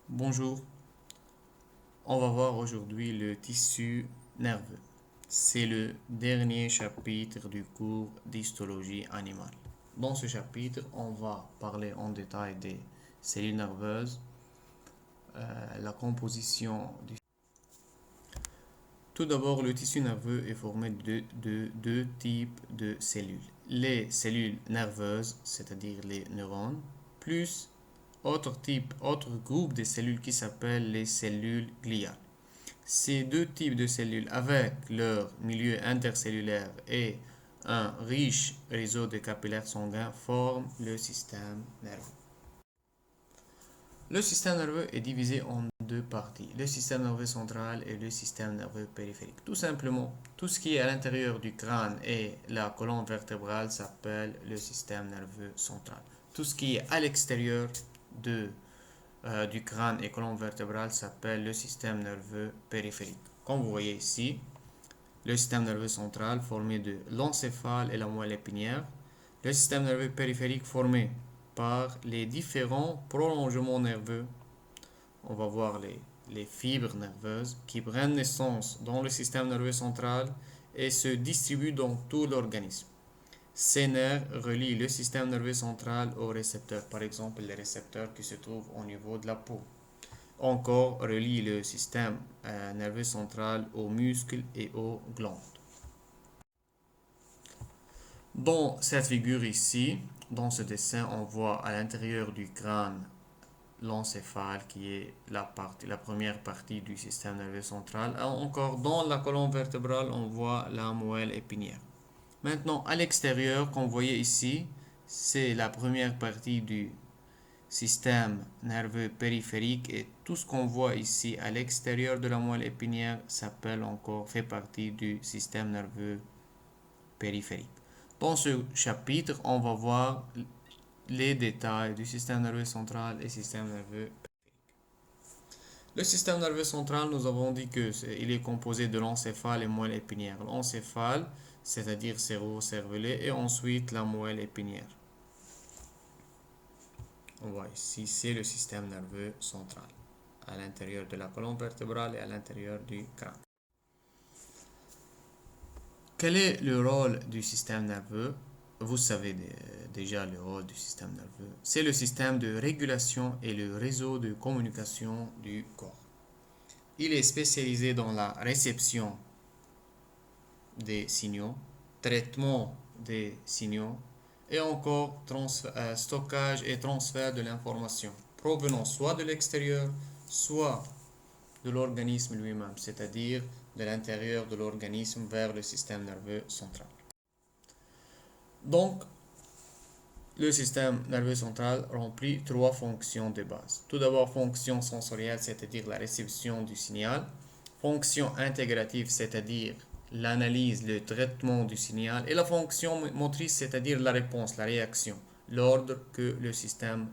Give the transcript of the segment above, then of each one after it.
Bonjour, on va voir aujourd'hui le tissu nerveux. C'est le dernier chapitre du cours d'histologie animale. Dans ce chapitre, on va parler en détail des cellules nerveuses, la composition du... Tout d'abord, le tissu nerveux est formé de deux types de cellules. Les cellules nerveuses, c'est-à-dire les neurones, plus autre groupe de cellules qui s'appellent les cellules gliales. Ces deux types de cellules, avec leur milieu intercellulaire et un riche réseau de capillaires sanguins, forment le système nerveux. Le système nerveux est divisé en deux parties, le système nerveux central et le système nerveux périphérique. Tout simplement, tout ce qui est à l'intérieur du crâne et la colonne vertébrale s'appelle le système nerveux central. Tout ce qui est à l'extérieur du crâne et colonne vertébrale s'appelle le système nerveux périphérique. Comme vous voyez ici, le système nerveux central formé de l'encéphale et la moelle épinière, le système nerveux périphérique formé par les différents prolongements nerveux. On va voir les fibres nerveuses qui prennent naissance dans le système nerveux central et se distribuent dans tout l'organisme. Ces nerfs relient le système nerveux central aux récepteurs, par exemple les récepteurs qui se trouvent au niveau de la peau. Encore relie le système nerveux central aux muscles et aux glandes. Dans cette figure ici, dans ce dessin, on voit à l'intérieur du crâne l'encéphale qui est la première partie du système nerveux central. Encore dans la colonne vertébrale, on voit la moelle épinière. Maintenant, à l'extérieur, comme vous voyez ici, c'est la première partie du système nerveux périphérique et tout ce qu'on voit ici à l'extérieur de la moelle épinière fait partie du système nerveux périphérique. Dans ce chapitre, on va voir les détails du système nerveux central et système nerveux périphérique. Le système nerveux central, nous avons dit qu'il est composé de l'encéphale et moelle épinière. L'encéphale, c'est-à-dire cerveau cervelé, et ensuite la moelle épinière. On voit ici, c'est le système nerveux central, à l'intérieur de la colonne vertébrale et à l'intérieur du crâne. Quel est le rôle du système nerveux? Vous savez déjà le rôle du système nerveux. C'est le système de régulation et le réseau de communication du corps. Il est spécialisé dans la réception des signaux, traitement des signaux et encore stockage et transfert de l'information provenant soit de l'extérieur, soit de l'organisme lui-même, c'est-à-dire de l'intérieur de l'organisme vers le système nerveux central. Donc, le système nerveux central remplit trois fonctions de base. Tout d'abord, fonction sensorielle, c'est-à-dire la réception du signal. Fonction intégrative, c'est-à-dire l'analyse, le traitement du signal. Et la fonction motrice, c'est-à-dire la réponse, la réaction, l'ordre que le système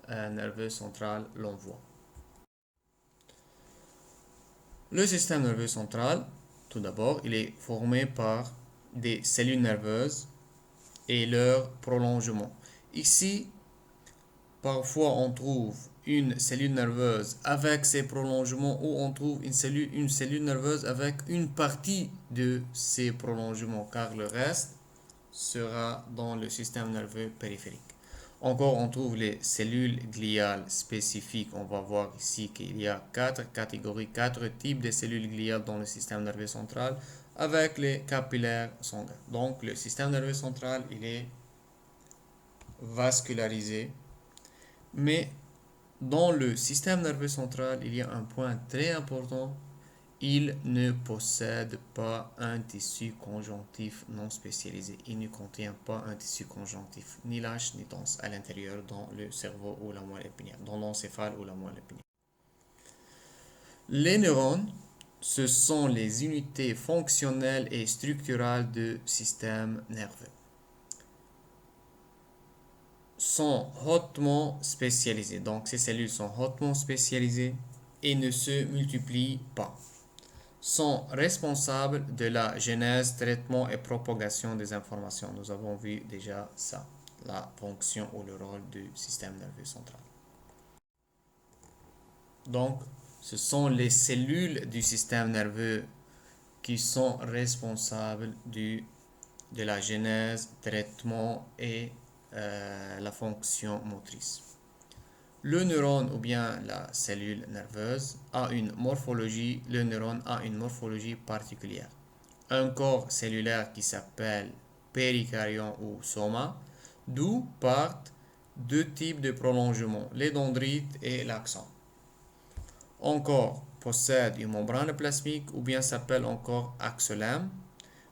nerveux central l'envoie. Le système nerveux central, tout d'abord, il est formé par des cellules nerveuses et leur prolongement. Ici, parfois on trouve une cellule nerveuse avec ses prolongements ou on trouve une cellule nerveuse avec une partie de ses prolongements car le reste sera dans le système nerveux périphérique. Encore, on trouve les cellules gliales spécifiques. On va voir ici qu'il y a quatre catégories, quatre types de cellules gliales dans le système nerveux central avec les capillaires sanguins. Donc, le système nerveux central, il est vascularisé. Mais dans le système nerveux central, il y a un point très important. Il ne possède pas un tissu conjonctif non spécialisé. Il ne contient pas un tissu conjonctif, ni lâche ni dense, à l'intérieur dans le cerveau ou la moelle épinière, dans l'encéphale ou la moelle épinière. Les neurones, ce sont les unités fonctionnelles et structurales du système nerveux. Sont hautement spécialisées. Donc ces cellules sont hautement spécialisées et ne se multiplient pas. Sont responsables de la genèse, traitement et propagation des informations. Nous avons vu déjà ça, la fonction ou le rôle du système nerveux central. Donc, ce sont les cellules du système nerveux qui sont responsables de la genèse, traitement et la fonction motrice. Le neurone ou bien la cellule nerveuse a une morphologie, le neurone a une morphologie particulière. Un corps cellulaire qui s'appelle péricaryon ou soma, d'où partent deux types de prolongements, les dendrites et l'axone. Un corps possède une membrane plasmique ou bien s'appelle encore axolème,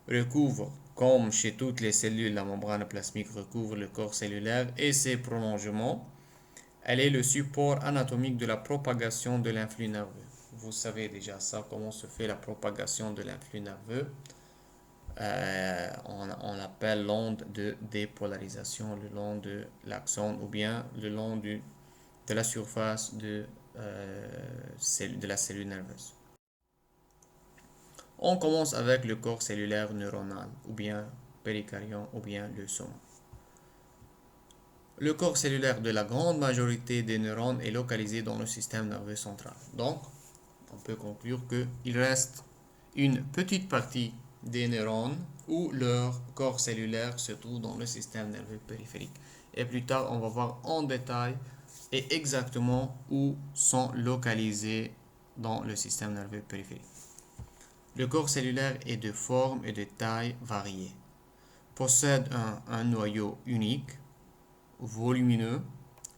recouvre, comme chez toutes les cellules, la membrane plasmique recouvre le corps cellulaire et ses prolongements. Elle est le support anatomique de la propagation de l'influx nerveux. Vous savez déjà ça, comment se fait la propagation de l'influx nerveux. On l'appelle l'onde de dépolarisation le long de l'axone ou bien le long de la surface de la cellule nerveuse. On commence avec le corps cellulaire neuronal ou bien péricaryon ou bien le soma. Le corps cellulaire de la grande majorité des neurones est localisé dans le système nerveux central. Donc, on peut conclure qu'il reste une petite partie des neurones où leur corps cellulaire se trouve dans le système nerveux périphérique. Et plus tard, on va voir en détail et exactement où sont localisés dans le système nerveux périphérique. Le corps cellulaire est de forme et de taille variées. Possède un noyau unique, volumineux,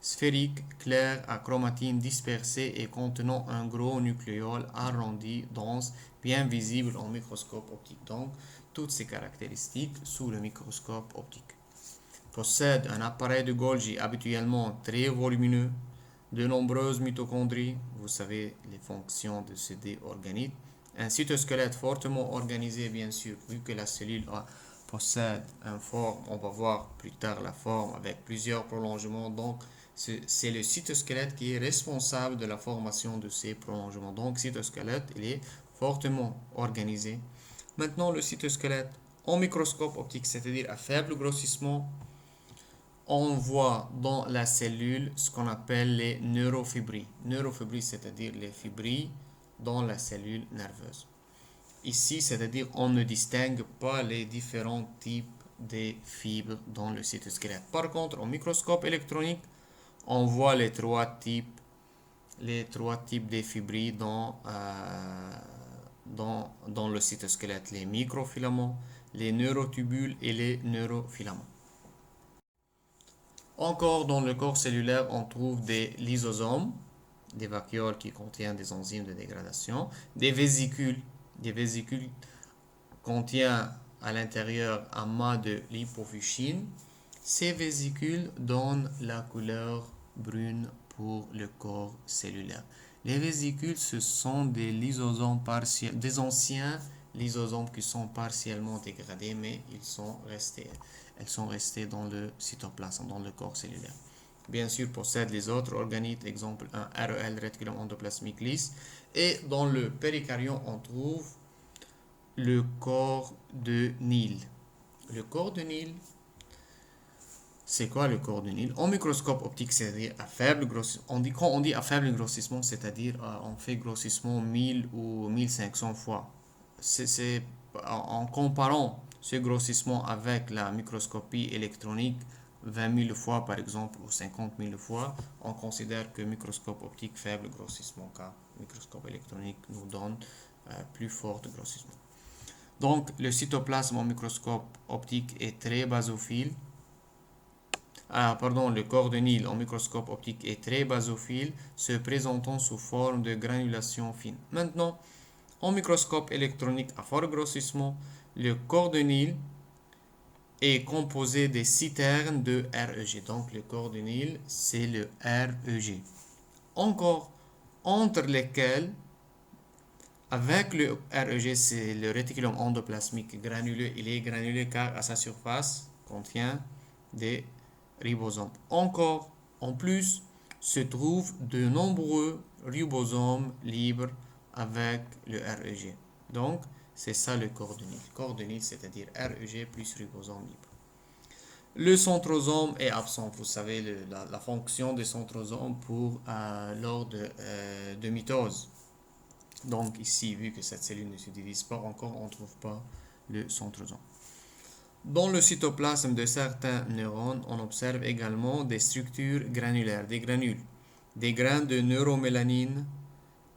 sphérique, clair, à chromatine dispersée et contenant un gros nucléole arrondi, dense, bien visible en microscope optique. Donc, toutes ces caractéristiques sous le microscope optique. Possède un appareil de Golgi habituellement très volumineux, de nombreuses mitochondries, vous savez les fonctions de ces deux organites, un cytosquelette fortement organisé bien sûr, vu que la cellule possède une forme, on va voir plus tard la forme avec plusieurs prolongements, donc c'est le cytosquelette qui est responsable de la formation de ces prolongements. Donc cytosquelette, il est fortement organisé. Maintenant le cytosquelette en microscope optique, c'est-à-dire à faible grossissement, on voit dans la cellule ce qu'on appelle les neurofibrilles. Neurofibrilles, c'est-à-dire les fibrilles dans la cellule nerveuse. Ici, c'est-à-dire on ne distingue pas les différents types de fibres dans le cytosquelette. Par contre, au microscope électronique, on voit les trois types de fibrilles dans le cytosquelette. Les microfilaments, les neurotubules et les neurofilaments. Encore dans le corps cellulaire, on trouve des lysosomes, des vacuoles qui contiennent des enzymes de dégradation, des vésicules. Des vésicules contiennent à l'intérieur un mât de lipofuscine. Ces vésicules donnent la couleur brune pour le corps cellulaire. Les vésicules, ce sont des lysosomes partiels, des anciens lysosomes qui sont partiellement dégradés, mais elles sont restées dans le cytoplasme, dans le corps cellulaire. Bien sûr, possède les autres organites, exemple un REL, réticulum endoplasmique lisse. Et dans le péricaryon, on trouve le corps de Nil. Le corps de Nil, c'est quoi le corps de Nil? En microscope optique, c'est-à-dire à faible grossissement. Quand on dit à faible grossissement, c'est-à-dire on fait grossissement 1000 ou 1500 fois. C'est en comparant ce grossissement avec la microscopie électronique, 20 000 fois par exemple ou 50 000 fois, on considère que microscope optique faible grossissement car microscope électronique nous donne plus fort grossissement. Donc le cytoplasme en microscope optique est très basophile. Le corps de Nil en microscope optique est très basophile, se présentant sous forme de granulation fine. Maintenant, en microscope électronique à fort grossissement, le corps de Nil est composé des citernes de REG. Donc le corps de Nil, c'est le REG. Encore, entre lesquels, avec le REG, c'est le réticulum endoplasmique granuleux. Il est granuleux car à sa surface contient des ribosomes. Encore, en plus, se trouvent de nombreux ribosomes libres avec le REG. Donc, c'est ça le corps de Nil. Corps de Nil, c'est-à-dire REG plus ribosome libre. Le centrosome est absent. Vous savez, la fonction des centrosomes lors de mitose. Donc ici, vu que cette cellule ne se divise pas encore, on ne trouve pas le centrosome. Dans le cytoplasme de certains neurones, on observe également des structures granulaires, des granules, des grains de neuromélanine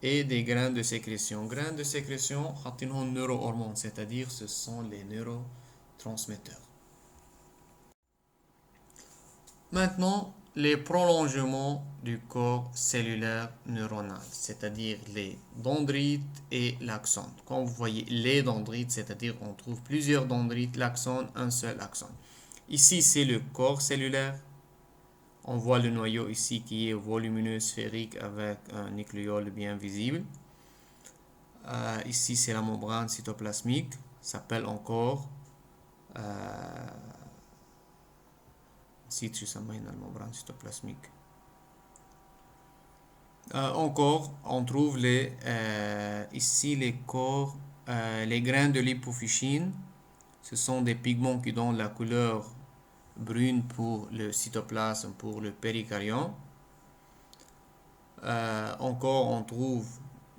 et des grains de sécrétion. Grains de sécrétion, neurohormones, c'est-à-dire ce sont les neurotransmetteurs. Maintenant, les prolongements du corps cellulaire neuronal, c'est-à-dire les dendrites et l'axone. Comme vous voyez, les dendrites, c'est-à-dire on trouve plusieurs dendrites, l'axone, un seul axone. Ici, c'est le corps cellulaire. On voit le noyau ici qui est volumineux, sphérique avec un nucléole bien visible. Ici, c'est la membrane cytoplasmique, s'appelle encore la membrane cytoplasmique. Encore, on trouve ici les corps, les grains de l'hypophycine. Ce sont des pigments qui donnent la couleur brune pour le cytoplasme, pour le péricardium. Encore, on trouve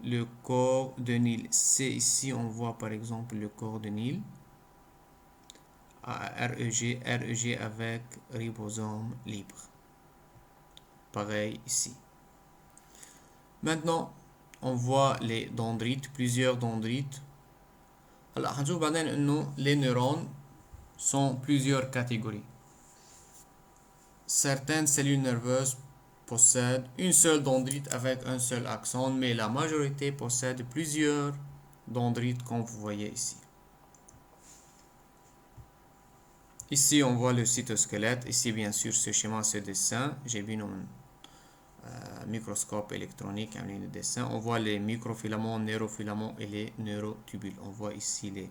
le corps de Nil. C'est ici, on voit par exemple le corps de Nil. REG avec ribosome libre. Pareil ici. Maintenant, on voit les dendrites, plusieurs dendrites. Alors, les neurones sont plusieurs catégories. Certaines cellules nerveuses possèdent une seule dendrite avec un seul axone, mais la majorité possède plusieurs dendrites, comme vous voyez ici. Ici, on voit le cytosquelette. Ici, bien sûr, ce schéma, ce dessin. J'ai vu un microscope électronique, un dessin. On voit les microfilaments, neurofilaments et les neurotubules. On voit ici les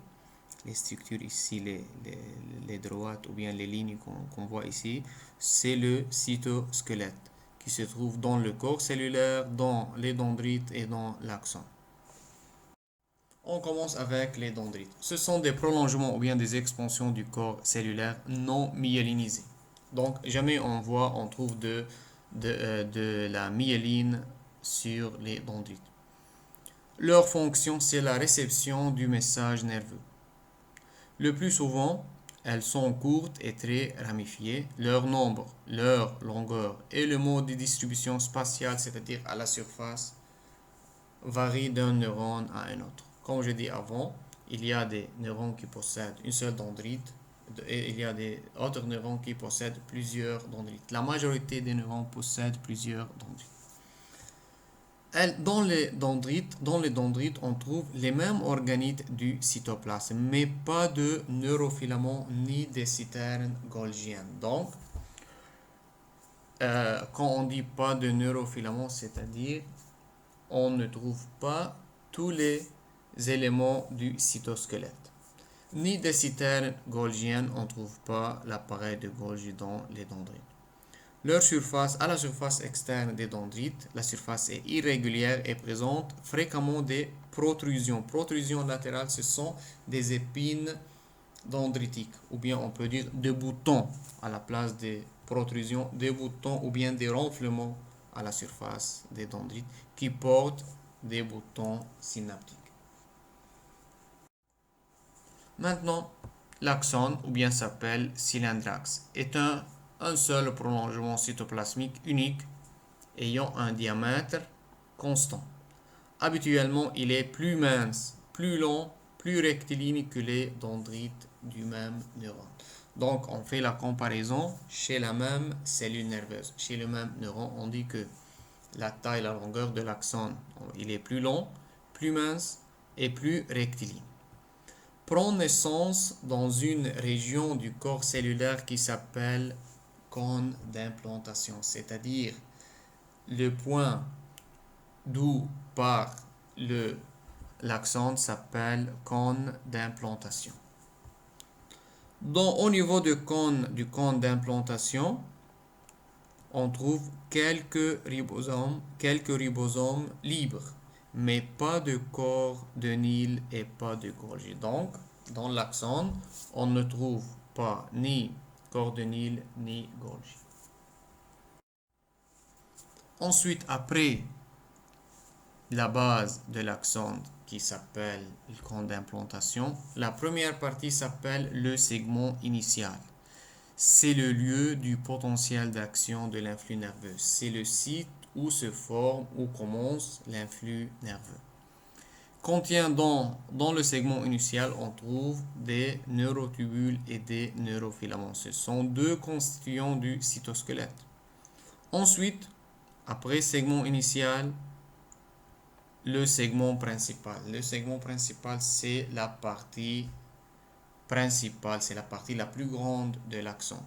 structures, ici les droites ou bien les lignes qu'on voit ici. C'est le cytosquelette qui se trouve dans le corps cellulaire, dans les dendrites et dans l'axone. On commence avec les dendrites. Ce sont des prolongements ou bien des expansions du corps cellulaire non myélinisés. Donc, jamais on trouve de la myéline sur les dendrites. Leur fonction, c'est la réception du message nerveux. Le plus souvent, elles sont courtes et très ramifiées. Leur nombre, leur longueur et le mode de distribution spatiale, c'est-à-dire à la surface, varient d'un neurone à un autre. Comme je dis avant, il y a des neurones qui possèdent une seule dendrite et il y a des autres neurones qui possèdent plusieurs dendrites. La majorité des neurones possèdent plusieurs dendrites. Dans les dendrites, on trouve les mêmes organites du cytoplasme, mais pas de neurofilaments ni de citernes golgiennes. Donc, quand on dit pas de neurofilaments, c'est-à-dire on ne trouve pas tous les éléments du cytosquelette. Ni des citernes golgiennes, on ne trouve pas l'appareil de Golgi dans les dendrites. À la surface externe des dendrites, la surface est irrégulière et présente fréquemment des protrusions. Protrusions latérales, ce sont des épines dendritiques, ou bien on peut dire des boutons à la place des protrusions, des boutons ou bien des renflements à la surface des dendrites qui portent des boutons synaptiques. Maintenant, l'axone, ou bien s'appelle cylindraxe, est un seul prolongement cytoplasmique unique ayant un diamètre constant. Habituellement, il est plus mince, plus long, plus rectiligne que les dendrites du même neurone. Donc, on fait la comparaison chez la même cellule nerveuse. Chez le même neurone, on dit que la taille, la longueur de l'axone, il est plus long, plus mince et plus rectiligne. Prend naissance dans une région du corps cellulaire qui s'appelle cône d'implantation, c'est-à-dire le point d'où part l'axone s'appelle cône d'implantation. Au niveau du cône d'implantation, on trouve quelques ribosomes libres, mais pas de corps de Nil et pas de Golgi. Donc, dans l'axone, on ne trouve pas ni Cordonil ni Golgi. Ensuite, après la base de l'axone qui s'appelle le cône d'implantation, la première partie s'appelle le segment initial. C'est le lieu du potentiel d'action de l'influx nerveux. C'est le site où se forme ou commence l'influx nerveux. Contient dans le segment initial, on trouve des neurotubules et des neurofilaments. Ce sont deux constituants du cytosquelette. Ensuite, après segment initial, le segment principal. Le segment principal, c'est la partie principale, c'est la partie la plus grande de l'axone,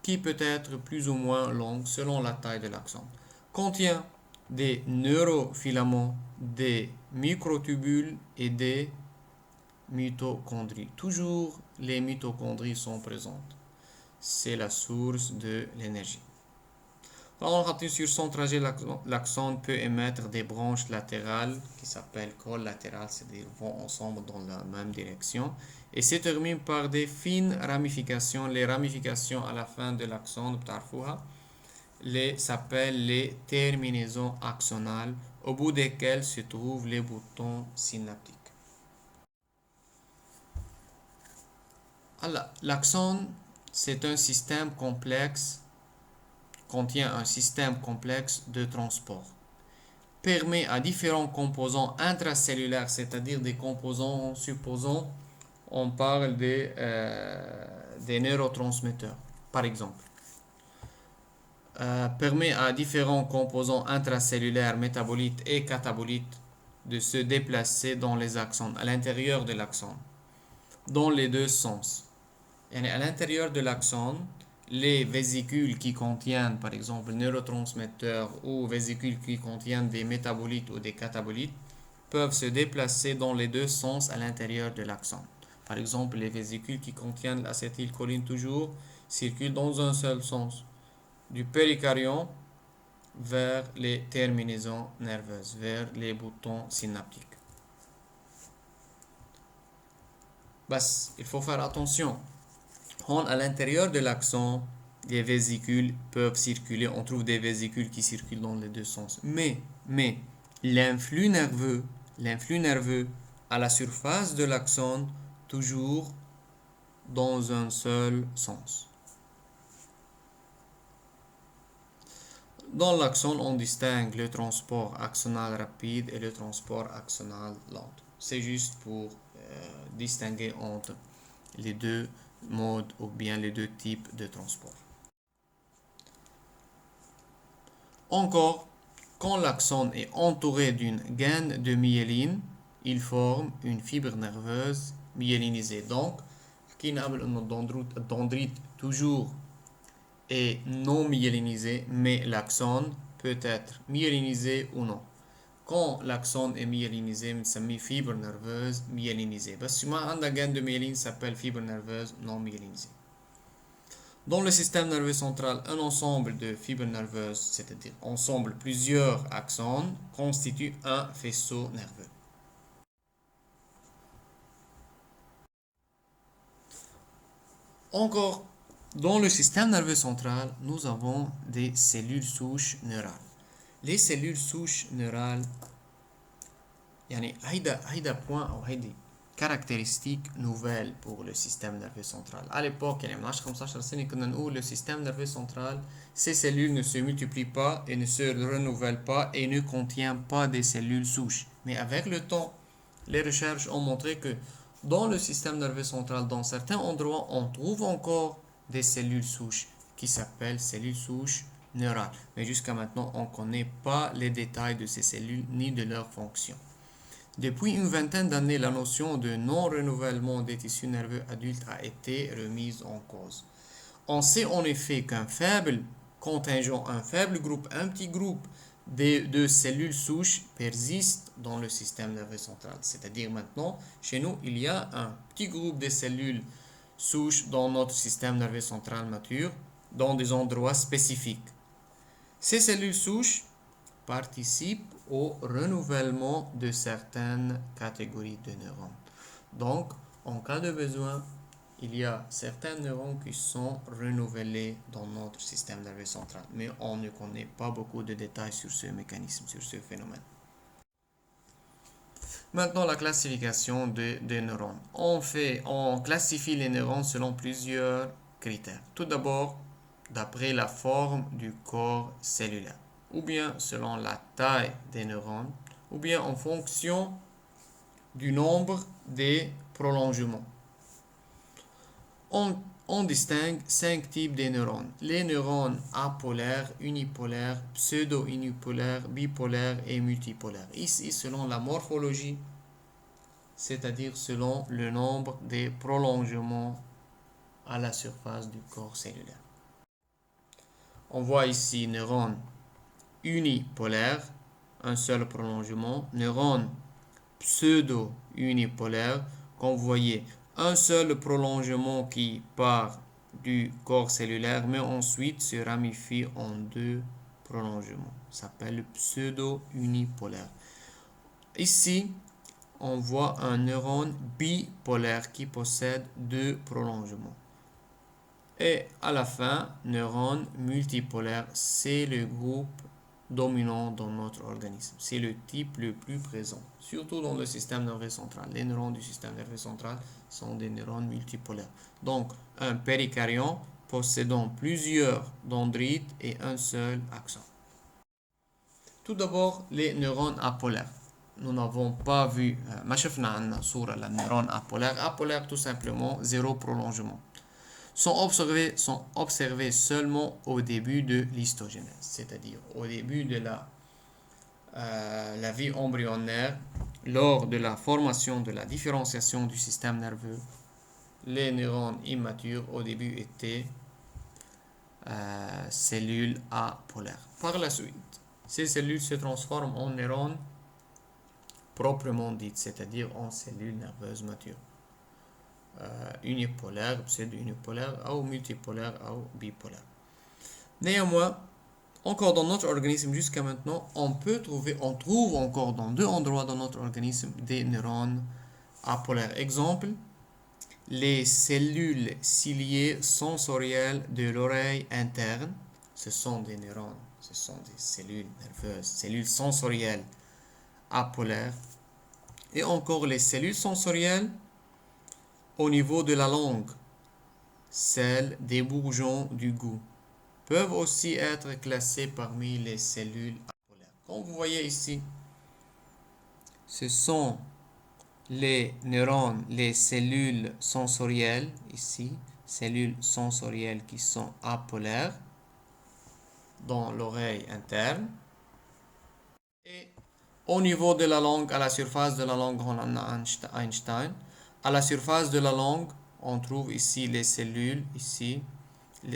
qui peut être plus ou moins longue selon la taille de l'axone. Contient des neurofilaments, des microtubules et des mitochondries. Toujours les mitochondries sont présentes. C'est la source de l'énergie. Sur son trajet, l'axone peut émettre des branches latérales qui s'appellent collatérales, c'est-à-dire vont ensemble dans la même direction, et se terminent par des fines ramifications. Les ramifications à la fin de l'axone s'appellent les terminaisons axonales, au bout desquelles se trouvent les boutons synaptiques. L'axone, c'est un système complexe, contient un système complexe de transport. Permet à différents composants intracellulaires, c'est-à-dire des composants, supposons, on parle des neurotransmetteurs, par exemple. Permet à différents composants intracellulaires, métabolites et catabolites de se déplacer dans les axones, à l'intérieur de l'axone, dans les deux sens. Et à l'intérieur de l'axone, les vésicules qui contiennent, par exemple, neurotransmetteurs ou vésicules qui contiennent des métabolites ou des catabolites peuvent se déplacer dans les deux sens à l'intérieur de l'axone. Par exemple, les vésicules qui contiennent l'acétylcholine toujours circulent dans un seul sens, du péricardium vers les terminaisons nerveuses, vers les boutons synaptiques. Il faut faire attention. À l'intérieur de l'axone, les vésicules peuvent circuler. On trouve des vésicules qui circulent dans les deux sens. Mais l'influx nerveux à la surface de l'axone, toujours dans un seul sens. Dans l'axone, on distingue le transport axonal rapide et le transport axonal lent. C'est juste pour distinguer entre les deux modes ou bien les deux types de transport. Encore, quand l'axone est entouré d'une gaine de myéline, il forme une fibre nerveuse myélinisée. Donc, dendrite toujours est non myélinisé, mais l'axone peut être myélinisé ou non. Quand l'axone est myélinisé, on s'appelle fibre nerveuse myélinisée. Parce que la gaine de myéline s'appelle fibre nerveuse non myélinisée. Dans le système nerveux central, un ensemble de fibres nerveuses, c'est-à-dire ensemble plusieurs axones, constitue un faisceau nerveux. Encore, dans le système nerveux central, nous avons des cellules souches neurales. Les cellules souches neurales, هيدا point أو هيدي caractéristique nouvelle pour le système nerveux central. À l'époque, من 10-15 سنة كنا نقول le système nerveux central, ces cellules ne se multiplient pas et ne se renouvellent pas et ne contient pas des cellules souches. Mais avec le temps, les recherches ont montré que dans le système nerveux central, dans certains endroits, on trouve encore des cellules souches qui s'appellent cellules souches neurales. Mais jusqu'à maintenant, on ne connaît pas les détails de ces cellules ni de leur fonction. Depuis une vingtaine d'années, la notion de non-renouvellement des tissus nerveux adultes a été remise en cause. On sait en effet qu'un faible contingent, un faible groupe, un petit groupe de cellules souches persiste dans le système nerveux central. C'est-à-dire maintenant, chez nous, il y a un petit groupe de cellules souches dans notre système nerveux central mature, dans des endroits spécifiques. Ces cellules souches participent au renouvellement de certaines catégories de neurones. Donc, en cas de besoin, il y a certains neurones qui sont renouvelés dans notre système nerveux central, mais on ne connaît pas beaucoup de détails sur ce mécanisme, sur ce phénomène. Maintenant, la classification des neurones. On classifie les neurones selon plusieurs critères. Tout d'abord, d'après la forme du corps cellulaire, ou bien selon la taille des neurones, ou bien en fonction du nombre des prolongements. On distingue 5 types de neurones. Les neurones apolaires, unipolaires, pseudo-unipolaires, bipolaires et multipolaires. Ici, selon la morphologie, c'est-à-dire selon le nombre des prolongements à la surface du corps cellulaire. On voit ici neurones unipolaires, un seul prolongement. Neurones pseudo-unipolaires, qu'on voyait un seul prolongement qui part du corps cellulaire, mais ensuite se ramifie en 2 prolongements. Ça s'appelle pseudo-unipolaire. Ici, on voit un neurone bipolaire qui possède 2 prolongements. Et à la fin, neurone multipolaire, c'est le groupe dominant dans notre organisme. C'est le type le plus présent, surtout dans le système nerveux central. Les neurones du système nerveux central sont des neurones multipolaires. Donc, un péricaryon possédant plusieurs dendrites et un seul axone. Tout d'abord, les neurones apolaires. Nous n'avons pas vu, ما شفنا عنا صورة للنيرون apolaire. Apolaire, tout simplement, zéro prolongement. Sont observés seulement au début de l'histogénèse, c'est-à-dire au début de la vie embryonnaire, lors de la formation de la différenciation du système nerveux. Les neurones immatures au début étaient cellules apolaires. Par la suite, ces cellules se transforment en neurones proprement dites, c'est-à-dire en cellules nerveuses matures. Unipolaire, pseudo-unipolaire, ou multipolaire, ou bipolaire. Néanmoins, encore dans notre organisme jusqu'à maintenant, on trouve encore dans 2 endroits dans notre organisme des neurones apolaires. Exemple, les cellules ciliées sensorielles de l'oreille interne. Ce sont des neurones, ce sont des cellules nerveuses, cellules sensorielles apolaires. Et encore les cellules sensorielles au niveau de la langue, celles des bourgeons du goût, peuvent aussi être classées parmi les cellules apolaires. Comme vous voyez ici, ce sont les neurones, les cellules sensorielles, ici, cellules sensorielles qui sont apolaires dans l'oreille interne. Et au niveau de la langue, à la surface de la langue, on a Einstein. À la surface de la langue, on trouve ici les cellules, ici,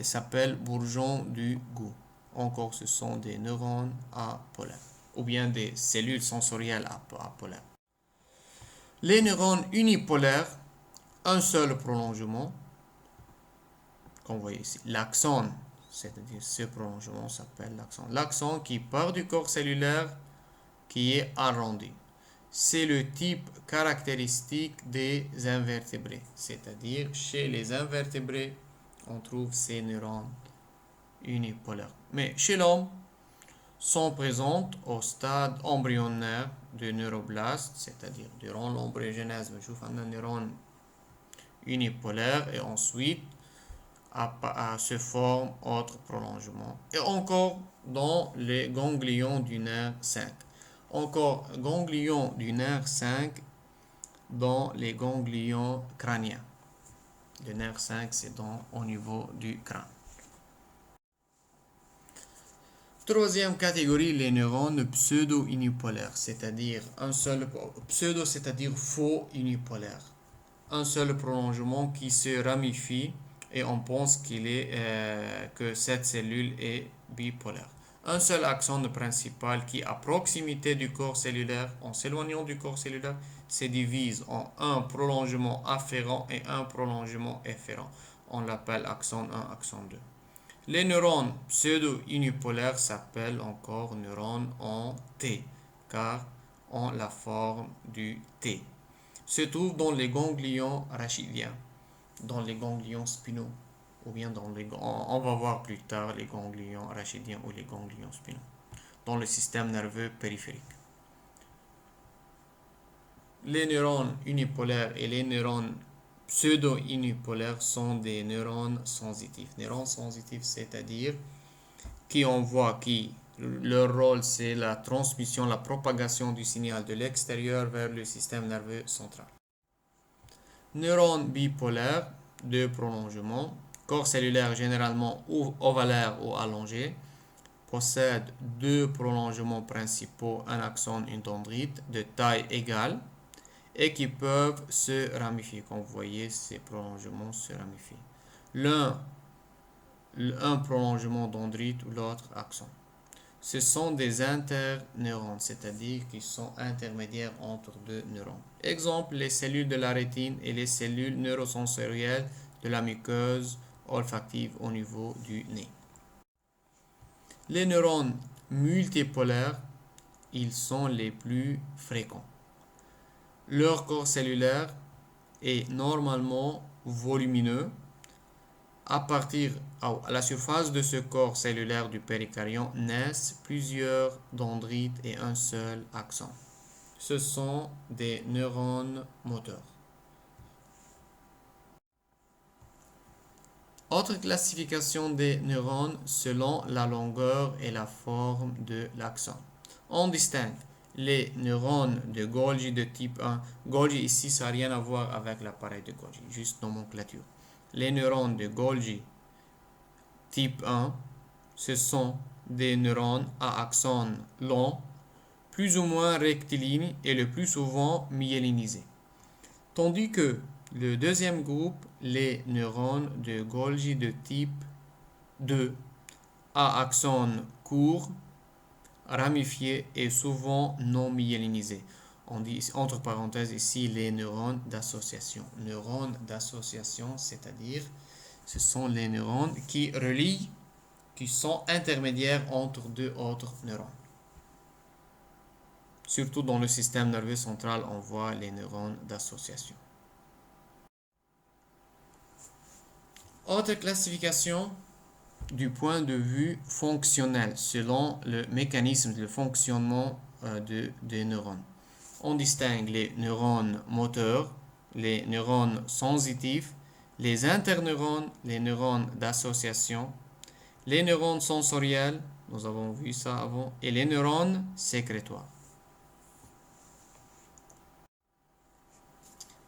s'appellent bourgeons du goût. Encore, ce sont des neurones apolaires, ou bien des cellules sensorielles apolaires. Les neurones unipolaires, un seul prolongement, comme vous voyez ici, l'axone, c'est-à-dire ce prolongement s'appelle l'axone. L'axone qui part du corps cellulaire, qui est arrondi. C'est le type caractéristique des invertébrés, c'est-à-dire chez les invertébrés, on trouve ces neurones unipolaires. Mais chez l'homme, sont présentes au stade embryonnaire de neuroblaste, c'est-à-dire durant l'embryogenèse, on a un neurone unipolaire et ensuite se forme autre prolongement. Et encore dans les ganglions du nerf 5. Encore ganglions du nerf 5 dans les ganglions crâniens. Le nerf 5, c'est au niveau du crâne. Troisième catégorie, les neurones pseudo-unipolaires, c'est-à-dire c'est-à-dire faux unipolaire. Un seul prolongement qui se ramifie et on pense que cette cellule est bipolaire. Un seul axone principal qui, à proximité du corps cellulaire, en s'éloignant du corps cellulaire, se divise en un prolongement afférent et un prolongement efférent. On l'appelle axone 1, axone 2. Les neurones pseudo-unipolaires s'appellent encore neurones en T, car ont la forme du T. Se trouvent dans les ganglions rachidiens. dans les ganglions spinaux ou bien on va voir plus tard les ganglions rachidiens ou les ganglions spinaux dans le système nerveux périphérique. Les neurones unipolaires et les neurones pseudo-unipolaires sont des neurones sensitifs. Neurones sensitifs, c'est-à-dire qui leur rôle c'est la transmission, la propagation du signal de l'extérieur vers le système nerveux central. Neurones bipolaires, deux prolongements, corps cellulaire généralement ovalaire ou allongé, possèdent deux prolongements principaux, un axone, une dendrite, de taille égale et qui peuvent se ramifier. Comme vous voyez, ces prolongements se ramifient. Un prolongement dendrite ou l'autre axone. Ce sont des interneurones, c'est-à-dire qu'ils sont intermédiaires entre deux neurones. Exemple, les cellules de la rétine et les cellules neurosensorielles de la muqueuse olfactive au niveau du nez. Les neurones multipolaires, ils sont les plus fréquents. Leur corps cellulaire est normalement volumineux. À la surface de ce corps cellulaire du péricardion naissent plusieurs dendrites et un seul axone. Ce sont des neurones moteurs. Autre classification des neurones selon la longueur et la forme de l'axone. On distingue les neurones de Golgi de type 1. Golgi ici, ça n'a rien à voir avec l'appareil de Golgi, juste nomenclature. Les neurones de Golgi type 1, ce sont des neurones à axone long, plus ou moins rectilignes et le plus souvent myélinisés. Tandis que le deuxième groupe, les neurones de Golgi de type 2, à axone court, ramifiés et souvent non myélinisés. On dit entre parenthèses ici les neurones d'association. Neurones d'association, c'est-à-dire ce sont les neurones qui relient, qui sont intermédiaires entre deux autres neurones. Surtout dans le système nerveux central, on voit les neurones d'association. Autre classification du point de vue fonctionnel, selon le mécanisme de fonctionnement des neurones. On distingue les neurones moteurs, les neurones sensitifs, les interneurones, les neurones d'association, les neurones sensoriels, nous avons vu ça avant, et les neurones sécrétoires.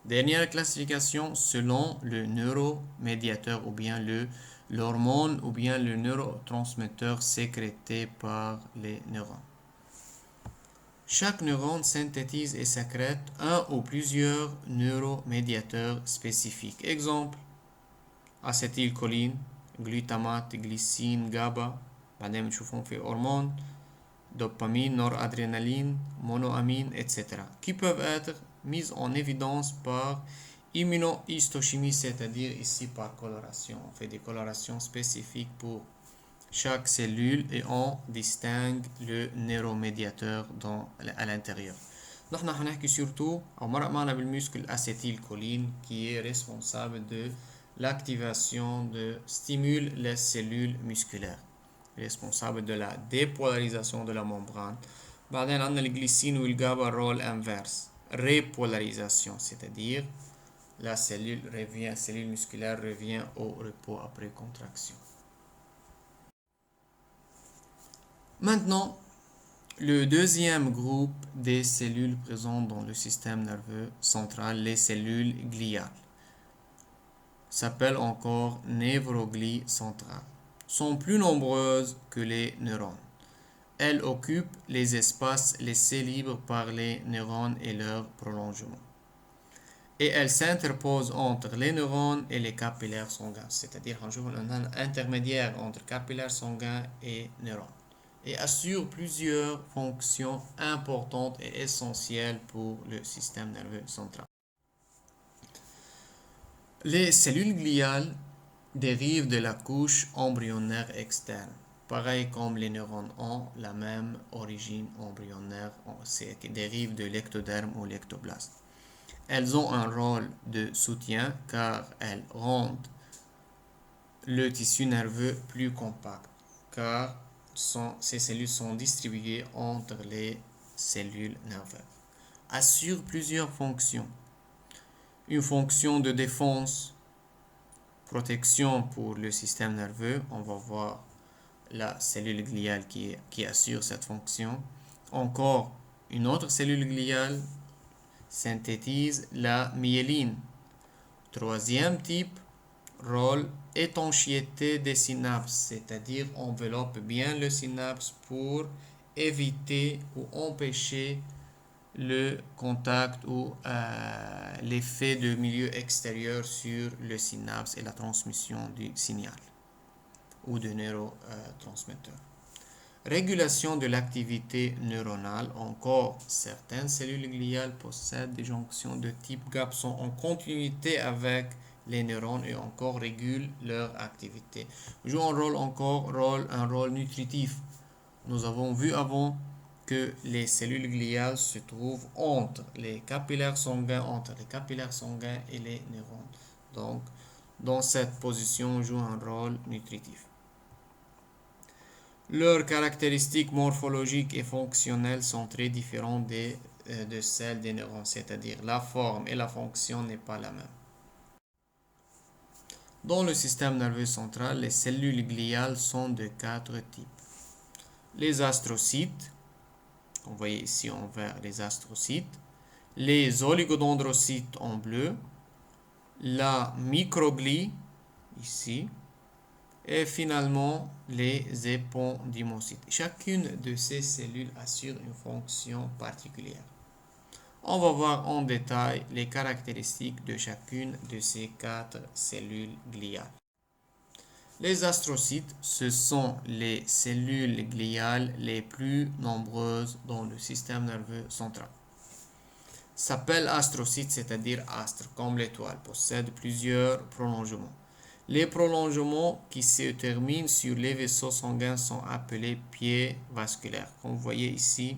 Dernière classification selon le neuromédiateur ou bien l'hormone ou bien le neurotransmetteur sécrété par les neurones. Chaque neurone synthétise et sécrète un ou plusieurs neuromédiateurs spécifiques. Exemple, acétylcholine, glutamate, glycine, GABA, بعدين بنشوفهم في hormones, dopamine, noradrénaline, monoamine, etc. qui peuvent être mises en évidence par immunohistochimie, c'est-à-dire ici par coloration. On fait des colorations spécifiques pour chaque cellule et on distingue le neuromédiateur à l'intérieur. نحن هنحكي surtout أو مرق معنا بالmuscle acétylcholine qui est responsable de l'activation stimule les cellules musculaires, responsable de la dépolarisation de la membrane. بعدين عندنا الجليسين والجابا rôle inverse, repolarisation, c'est-à-dire la cellule musculaire revient au repos après contraction. Maintenant, le deuxième groupe des cellules présentes dans le système nerveux central, les cellules gliales, s'appellent encore névroglies centrales, sont plus nombreuses que les neurones. Elles occupent les espaces laissés libres par les neurones et leurs prolongements. Et elles s'interposent entre les neurones et les capillaires sanguins, c'est-à-dire un intermédiaire entre capillaires sanguins et neurones, et assurent plusieurs fonctions importantes et essentielles pour le système nerveux central. Les cellules gliales dérivent de la couche embryonnaire externe. Pareil comme les neurones ont la même origine embryonnaire, qui dérive de l'ectoderme ou l'ectoblaste. Elles ont un rôle de soutien car elles rendent le tissu nerveux plus compact, car ces cellules sont distribuées entre les cellules nerveuses. Assure plusieurs fonctions. Une fonction de défense, protection pour le système nerveux. On va voir la cellule gliale qui assure cette fonction. Encore une autre cellule gliale synthétise la myéline. Troisième type, rôle étanchéité des synapses, c'est-à-dire enveloppe bien le synapse pour éviter ou empêcher le contact ou l'effet de milieu extérieur sur le synapse et la transmission du signal ou de neurotransmetteurs. Régulation de l'activité neuronale. Encore, certaines cellules gliales possèdent des jonctions de type GAP, sont en continuité avec les neurones et encore régulent leur activité. Jouent un rôle nutritif. Nous avons vu avant que les cellules gliales se trouvent entre les capillaires sanguins et les neurones. Donc, dans cette position, jouent un rôle nutritif. Leurs caractéristiques morphologiques et fonctionnelles sont très différentes de celles des neurones, c'est-à-dire la forme et la fonction n'est pas la même. Dans le système nerveux central, les cellules gliales sont de 4 types. Les astrocytes, vous voyez ici en vert les astrocytes, les oligodendrocytes en bleu, la microglie ici, et finalement les épendymocytes. Chacune de ces cellules assure une fonction particulière. On va voir en détail les caractéristiques de chacune de ces 4 cellules gliales. Les astrocytes, ce sont les cellules gliales les plus nombreuses dans le système nerveux central. S'appelle astrocyte, c'est-à-dire astre, comme l'étoile, possède plusieurs prolongements. Les prolongements qui se terminent sur les vaisseaux sanguins sont appelés pieds vasculaires. Comme vous voyez ici,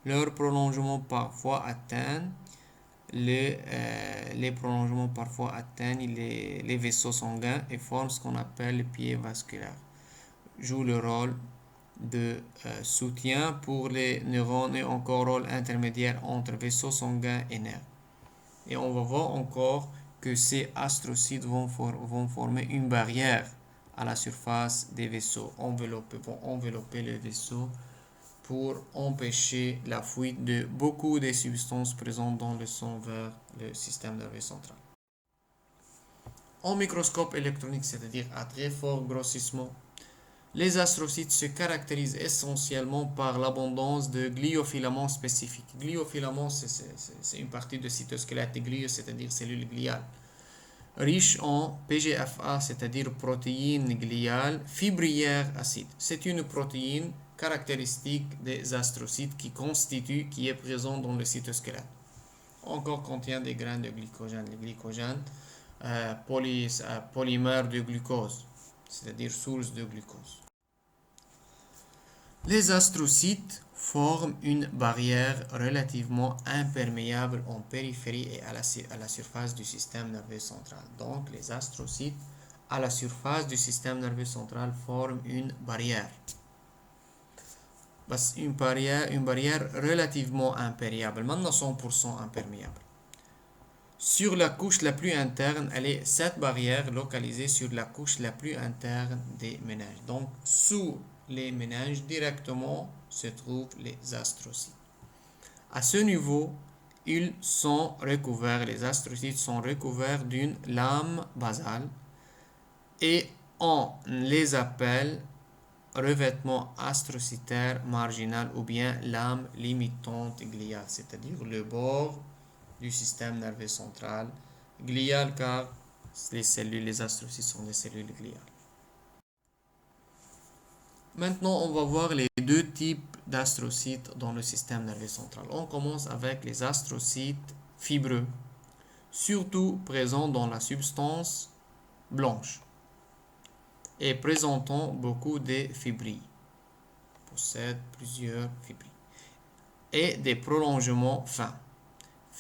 leurs prolongements parfois atteignent les vaisseaux sanguins et forment ce qu'on appelle le pied vasculaire. Jouent le rôle de soutien pour les neurones et encore rôle intermédiaire entre vaisseaux sanguins et nerfs. Et on va voir encore que ces astrocytes vont former une barrière à la surface des vaisseaux, vont envelopper le vaisseau pour empêcher la fuite de beaucoup des substances présentes dans le sang vers le système nerveux central. En microscope électronique, c'est-à-dire à très fort grossissement, les astrocytes se caractérisent essentiellement par l'abondance de gliofilaments spécifiques. Gliofilaments, c'est une partie de cytosquelette glieux, c'est-à-dire cellules gliales, riches en PGFA, c'est-à-dire protéines gliales fibrillaires acides. C'est une protéine caractéristique des astrocytes qui est présent dans le cytosquelette. Encore contient des grains de glycogène. Les glycogènes, polymères de glucose, c'est-à-dire source de glucose. Les astrocytes forment une barrière relativement imperméable en périphérie et à la surface du système nerveux central. Donc, les astrocytes à la surface du système nerveux central forment une barrière. Une barrière relativement imperméable, maintenant 100% imperméable. Sur la couche la plus interne, elle est cette barrière localisée sur la couche la plus interne des méninges. Donc, sous les méninges directement se trouvent les astrocytes. À ce niveau, les astrocytes sont recouverts d'une lame basale et on les appelle revêtement astrocytaire marginal ou bien lame limitante gliale, c'est-à-dire le bord du système nerveux central glial car les astrocytes sont des cellules gliales. Maintenant, on va voir les deux types d'astrocytes dans le système nerveux central. On commence avec les astrocytes fibreux, surtout présents dans la substance blanche et présentant beaucoup de fibrilles. Possèdent plusieurs fibrilles et des prolongements fins.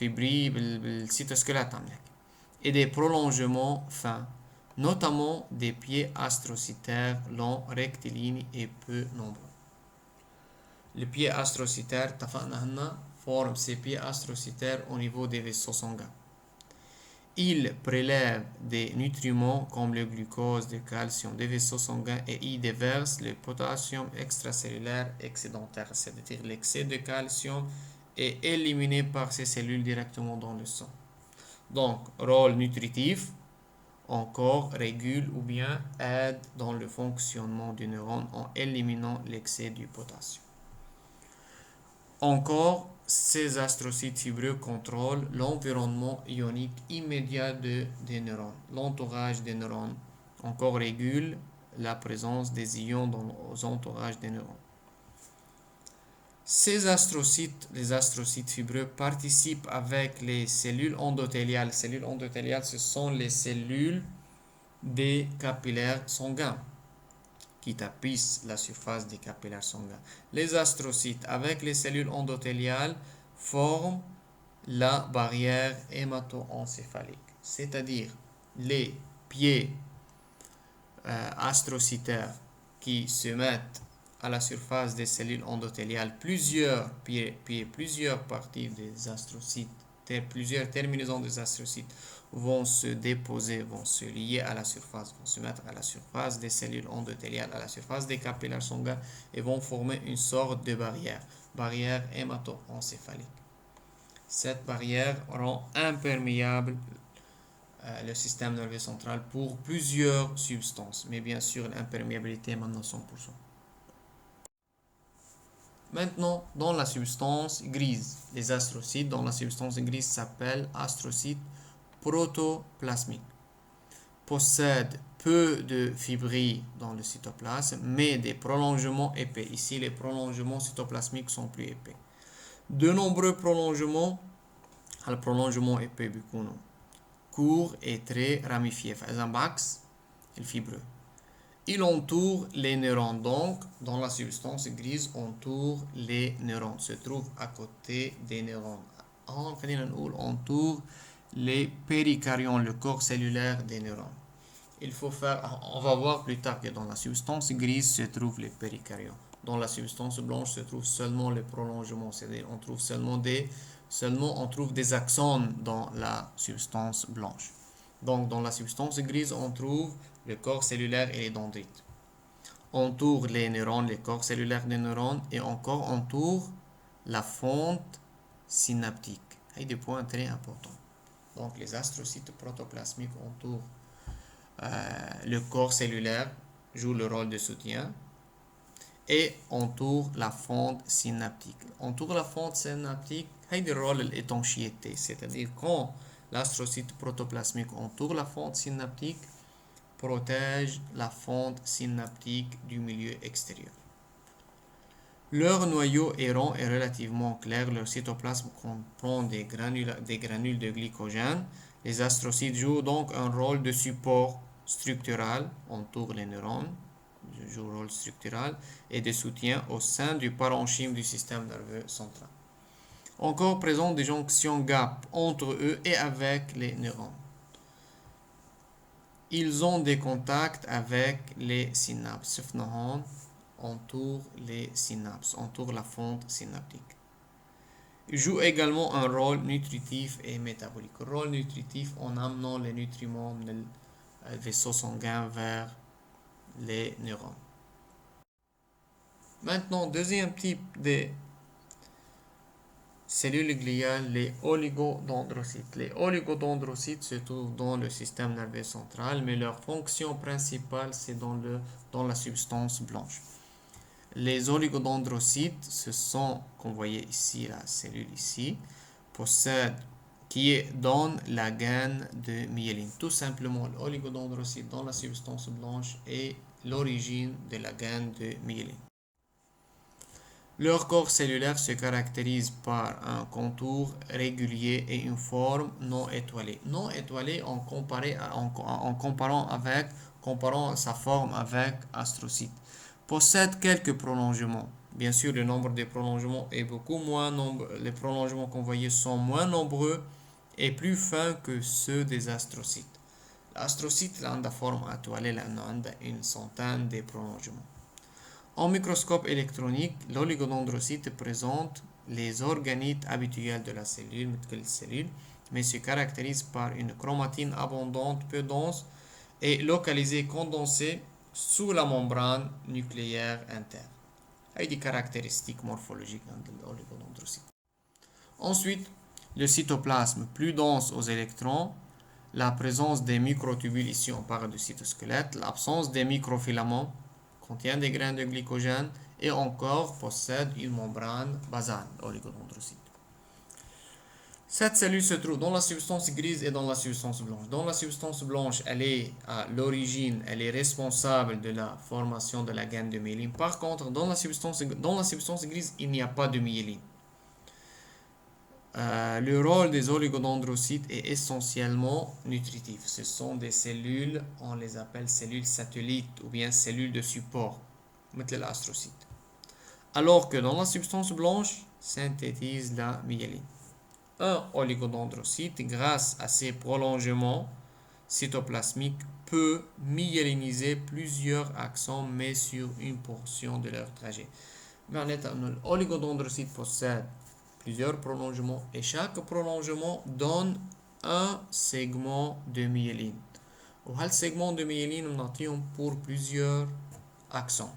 fibrilles بالcytosquelette et des prolongements fins, notamment des pieds astrocytaires longs, rectilignes et peu nombreux. Les pieds astrocytaires, forment ces pieds astrocytaires au niveau des vaisseaux sanguins. Ils prélèvent des nutriments comme le glucose, le calcium des vaisseaux sanguins et y déversent le potassium extracellulaire excédentaire, c'est-à-dire l'excès de calcium est éliminé par ces cellules directement dans le sang. Donc, rôle nutritif, encore régule ou bien aide dans le fonctionnement du neurone en éliminant l'excès du potassium. Encore, ces astrocytes fibreux contrôlent l'environnement ionique immédiat des neurones. L'entourage des neurones encore régule la présence des ions dans l'entourage des neurones. Ces astrocytes, les astrocytes fibreux, participent avec les cellules endothéliales. Les cellules endothéliales, ce sont les cellules des capillaires sanguins qui tapissent la surface des capillaires sanguins. Les astrocytes, avec les cellules endothéliales, forment la barrière hémato-encéphalique, c'est-à-dire les pieds astrocytaires qui se mettent à la surface des cellules endothéliales, plusieurs parties des astrocytes, plusieurs terminaisons des astrocytes vont se déposer, vont se lier à la surface, vont se mettre à la surface des cellules endothéliales, à la surface des capillaires sanguins et vont former une sorte de barrière hémato-encéphalique. Cette barrière rend imperméable le système nerveux central pour plusieurs substances, mais bien sûr l'imperméabilité est maintenant 100%. Maintenant, dans la substance grise, les astrocytes dans la substance grise s'appellent astrocytes protoplasmiques. Possèdent peu de fibrilles dans le cytoplasme, mais des prolongements épais. Ici, les prolongements cytoplasmiques sont plus épais. De nombreux prolongements, le prolongement épais بيكونوا court et très ramifié. فإذا بعكس الفيبرeux. Il entoure les neurones. Donc, dans la substance grise, entoure les neurones. Se trouve à côté des neurones. Entoure les péricaryones, le corps cellulaire des neurones. On va voir plus tard que dans la substance grise se trouvent les péricaryones. Dans la substance blanche se trouve seulement les prolongements. C'est-à-dire on trouve on trouve des axones dans la substance blanche. Donc, dans la substance grise, on trouve le corps cellulaire et les dendrites. Entoure les neurones, les corps cellulaires des neurones et encore entoure la fonte synaptique. Il y a des points très importants. Donc, les astrocytes protoplasmiques entourent le corps cellulaire, jouent le rôle de soutien et entoure la fonte synaptique. Entoure la fonte synaptique, il y a le rôle de l'étanchéité, c'est-à-dire quand l'astrocyte protoplasmique entoure la fonte synaptique, protège la fonte synaptique du milieu extérieur. Leur noyau est rond et relativement clair. Leur cytoplasme comprend des granules de glycogène. Les astrocytes jouent donc un rôle de support structural, entourent les neurones, jouent un rôle structural et de soutien au sein du parenchyme du système nerveux central. Encore présentent des jonctions gap entre eux et avec les neurones. Ils ont des contacts avec les synapses. Entoure les synapses, entoure la fonte synaptique. Ils jouent également un rôle nutritif et métabolique. Rôle nutritif en amenant les nutriments du vaisseau sanguin vers les neurones. Maintenant, deuxième type de cellules gliales, les oligodendrocytes. Les oligodendrocytes se trouvent dans le système nerveux central, mais leur fonction principale, c'est dans la substance blanche. Les oligodendrocytes, ce sont, comme vous voyez ici, la cellule ici, qui donne la gaine de myéline. Tout simplement, l'oligodendrocyte dans la substance blanche est l'origine de la gaine de myéline. Leur corps cellulaire se caractérise par un contour régulier et une forme non étoilée. Non étoilée en comparant sa forme avec astrocyte. Possède quelques prolongements, Bien sûr, le nombre des prolongements est beaucoup moins nombreux. Les prolongements qu'on voyait sont moins nombreux et plus fins que ceux des astrocytes. L'astrocyte a la forme actuelle, une centaine de prolongements. En microscope électronique, l'oligodendrocyte présente les organites habituels de la cellule, mais se caractérise par une chromatine abondante, peu dense et localisée condensée sous la membrane nucléaire interne. Il y a des caractéristiques morphologiques de l'oligodendrocyte. Ensuite, le cytoplasme plus dense aux électrons, la présence des microtubules, ici on parle de cytosquelette, l'absence des microfilaments, contient des grains de glycogène et encore possède une membrane basale, l'oligodendrocyte. Cette cellule se trouve dans la substance grise et dans la substance blanche. Dans la substance blanche, elle est à l'origine, elle est responsable de la formation de la gaine de myéline. Par contre, dans la substance grise, il n'y a pas de myéline. Le rôle des oligodendrocytes est essentiellement nutritif. Ce sont des cellules, on les appelle cellules satellites ou bien cellules de support, comme l'astrocyte. Alors que dans la substance blanche, synthétise la myéline. Un oligodendrocyte, grâce à ses prolongements cytoplasmiques, peut myéliniser plusieurs axons, mais sur une portion de leur trajet. Un oligodendrocyte possède plusieurs prolongements et chaque prolongement donne un segment de myéline. Et ce segment de myéline on pour plusieurs axons.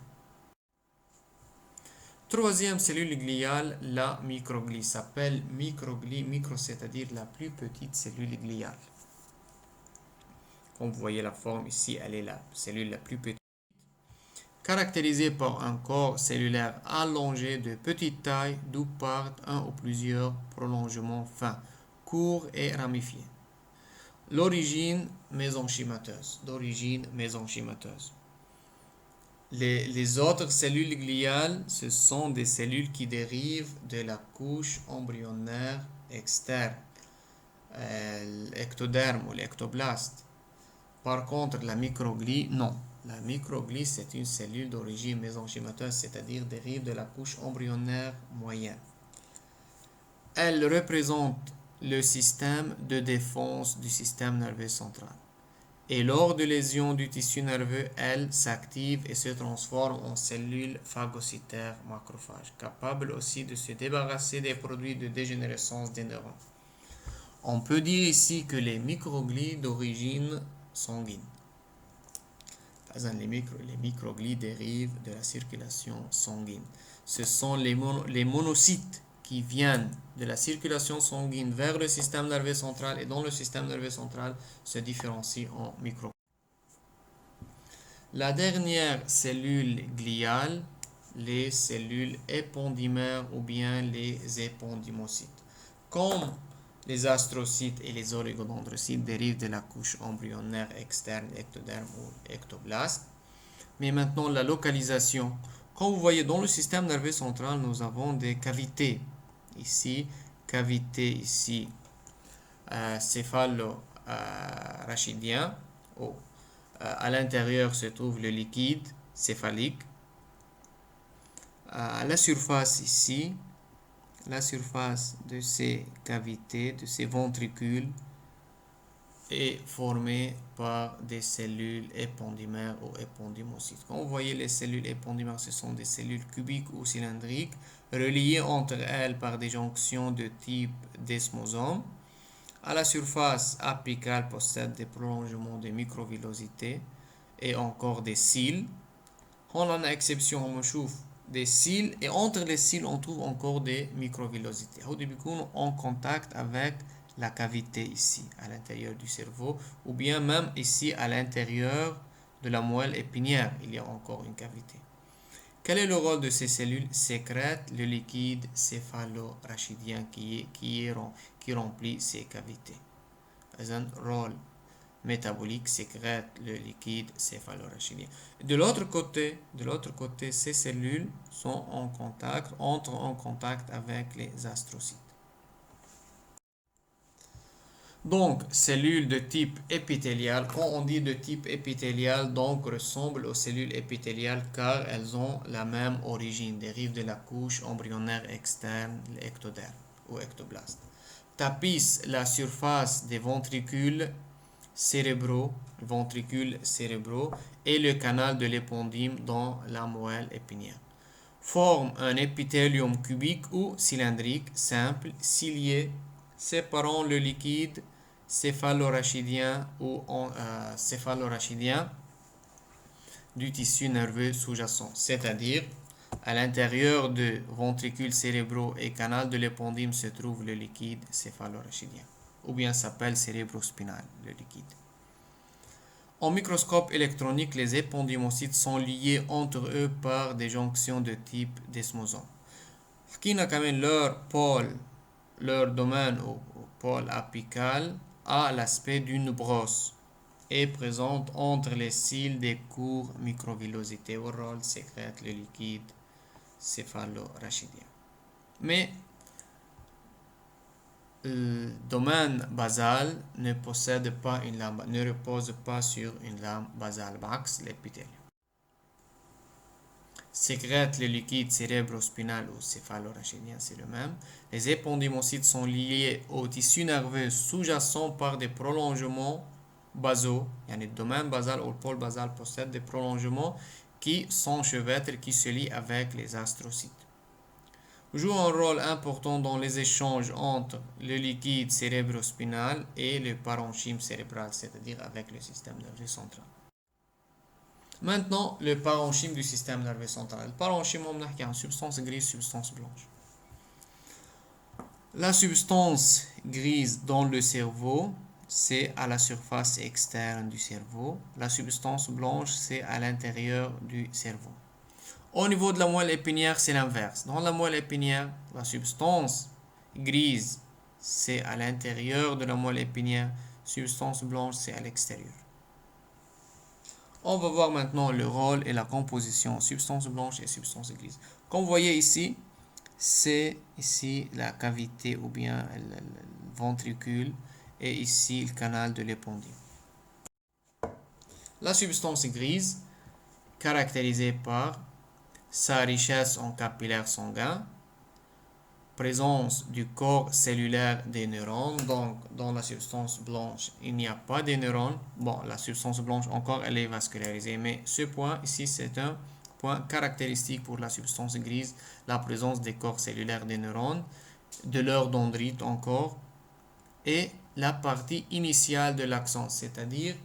Troisième cellule gliale, la microglie, s'appelle microglie, c'est-à-dire la plus petite cellule gliale. Comme vous voyez la forme ici, elle est la cellule la plus petite. Caractérisée par un corps cellulaire allongé de petite taille, d'où partent un ou plusieurs prolongements fins, courts et ramifiés. L'origine mésenchymateuse. Les autres cellules gliales, ce sont des cellules qui dérivent de la couche embryonnaire externe, l'ectoderme ou l'ectoblaste. Par contre, la microglie, non. La microglie, c'est une cellule d'origine mésenchymateuse, c'est-à-dire dérive de la couche embryonnaire moyenne. Elle représente le système de défense du système nerveux central. Et lors de lésions du tissu nerveux, elle s'active et se transforme en cellule phagocytaire macrophage, capable aussi de se débarrasser des produits de dégénérescence des neurones. On peut dire ici que les microglies d'origine sanguine. Les microglies dérivent de la circulation sanguine. Ce sont les monocytes qui viennent de la circulation sanguine vers le système nerveux central et dans le système nerveux central se différencient en microglies. La dernière cellule gliale, les cellules épondymères ou bien les épendymocytes. Comme les astrocytes et les oligodendrocytes dérivent de la couche embryonnaire externe, ectoderme ou ectoblaste. Mais maintenant, la localisation. Comme vous voyez, dans le système nerveux central, nous avons des cavités. Ici, cavité ici, céphalo-rachidien. À l'intérieur se trouve le liquide céphalique. À la surface ici, la surface de ces cavités, de ces ventricules, est formée par des cellules épondymères ou épendymocytes. Quand vous voyez les cellules épondymères, ce sont des cellules cubiques ou cylindriques, reliées entre elles par des jonctions de type desmosome. À la surface apicale possède des prolongements de microvillosités et encore des cils. On en a exception, on chauffe des cils et entre les cils on trouve encore des microvillosités. Au début, on contact avec la cavité ici à l'intérieur du cerveau ou bien même ici à l'intérieur de la moelle épinière, il y a encore une cavité. Quel est le rôle de ces cellules? Sécrètent le liquide céphalo-rachidien qui remplit ces cavités. Un rôle métabolique sécrète le liquide céphalo-rachidien. De l'autre côté, ces cellules entrent en contact avec les astrocytes. Donc, cellules de type épithélial, quand on dit de type épithélial, donc ressemblent aux cellules épithéliales car elles ont la même origine, dérivent de la couche embryonnaire externe, l'ectoderme ou ectoblaste. Tapissent la surface des ventricules cérébraux et le canal de l'épendyme dans la moelle épinière. Forment un épithélium cubique ou cylindrique simple, cilié, séparant le liquide céphalorachidien ou céphalorachidien du tissu nerveux sous-jacent, c'est-à-dire à l'intérieur de ventricules cérébraux et canal de l'épendyme se trouve le liquide céphalorachidien, ou bien s'appelle cérébrospinal, le liquide. En microscope électronique, les épendymocytes sont liés entre eux par des jonctions de type desmosome. حكينا كمان leur domaine au pôle apical a l'aspect d'une brosse et présente entre les cils des courts microvillosités. والرول sécrète le liquide céphalorachidien. Mais le domaine basal ne possède pas une lame, ne repose pas sur une lame basale, بعكس l'épithélium. Sécrète le liquide cérébrospinal ou céphalorachidien, c'est le même. Les épendymocytes sont liés au tissu nerveux sous-jacent par des prolongements basaux. Le domaine basal ou le pôle basal possède des prolongements qui s'enchevêtrent, qui se lient avec les astrocytes. Joue un rôle important dans les échanges entre le liquide cérébrospinal et le parenchyme cérébral, c'est-à-dire avec le système nerveux central. Maintenant, le parenchyme du système nerveux central. Le parenchyme, on a une substance grise, substance blanche. La substance grise dans le cerveau, c'est à la surface externe du cerveau. La substance blanche, c'est à l'intérieur du cerveau. Au niveau de la moelle épinière, c'est l'inverse. Dans la moelle épinière, la substance grise, c'est à l'intérieur de la moelle épinière. Substance blanche, c'est à l'extérieur. On va voir maintenant le rôle et la composition substance blanche et substance grise. Comme vous voyez ici, c'est ici la cavité ou bien le ventricule et ici le canal de l'épendyme. La substance grise, caractérisée par sa richesse en capillaires sanguins, présence du corps cellulaire des neurones. Donc, dans la substance blanche, il n'y a pas de neurones. Bon, la substance blanche, encore, elle est vascularisée. Mais ce point ici, c'est un point caractéristique pour la substance grise, la présence des corps cellulaires des neurones, de leur dendrite encore, et la partie initiale de l'axone, c'est-à-dire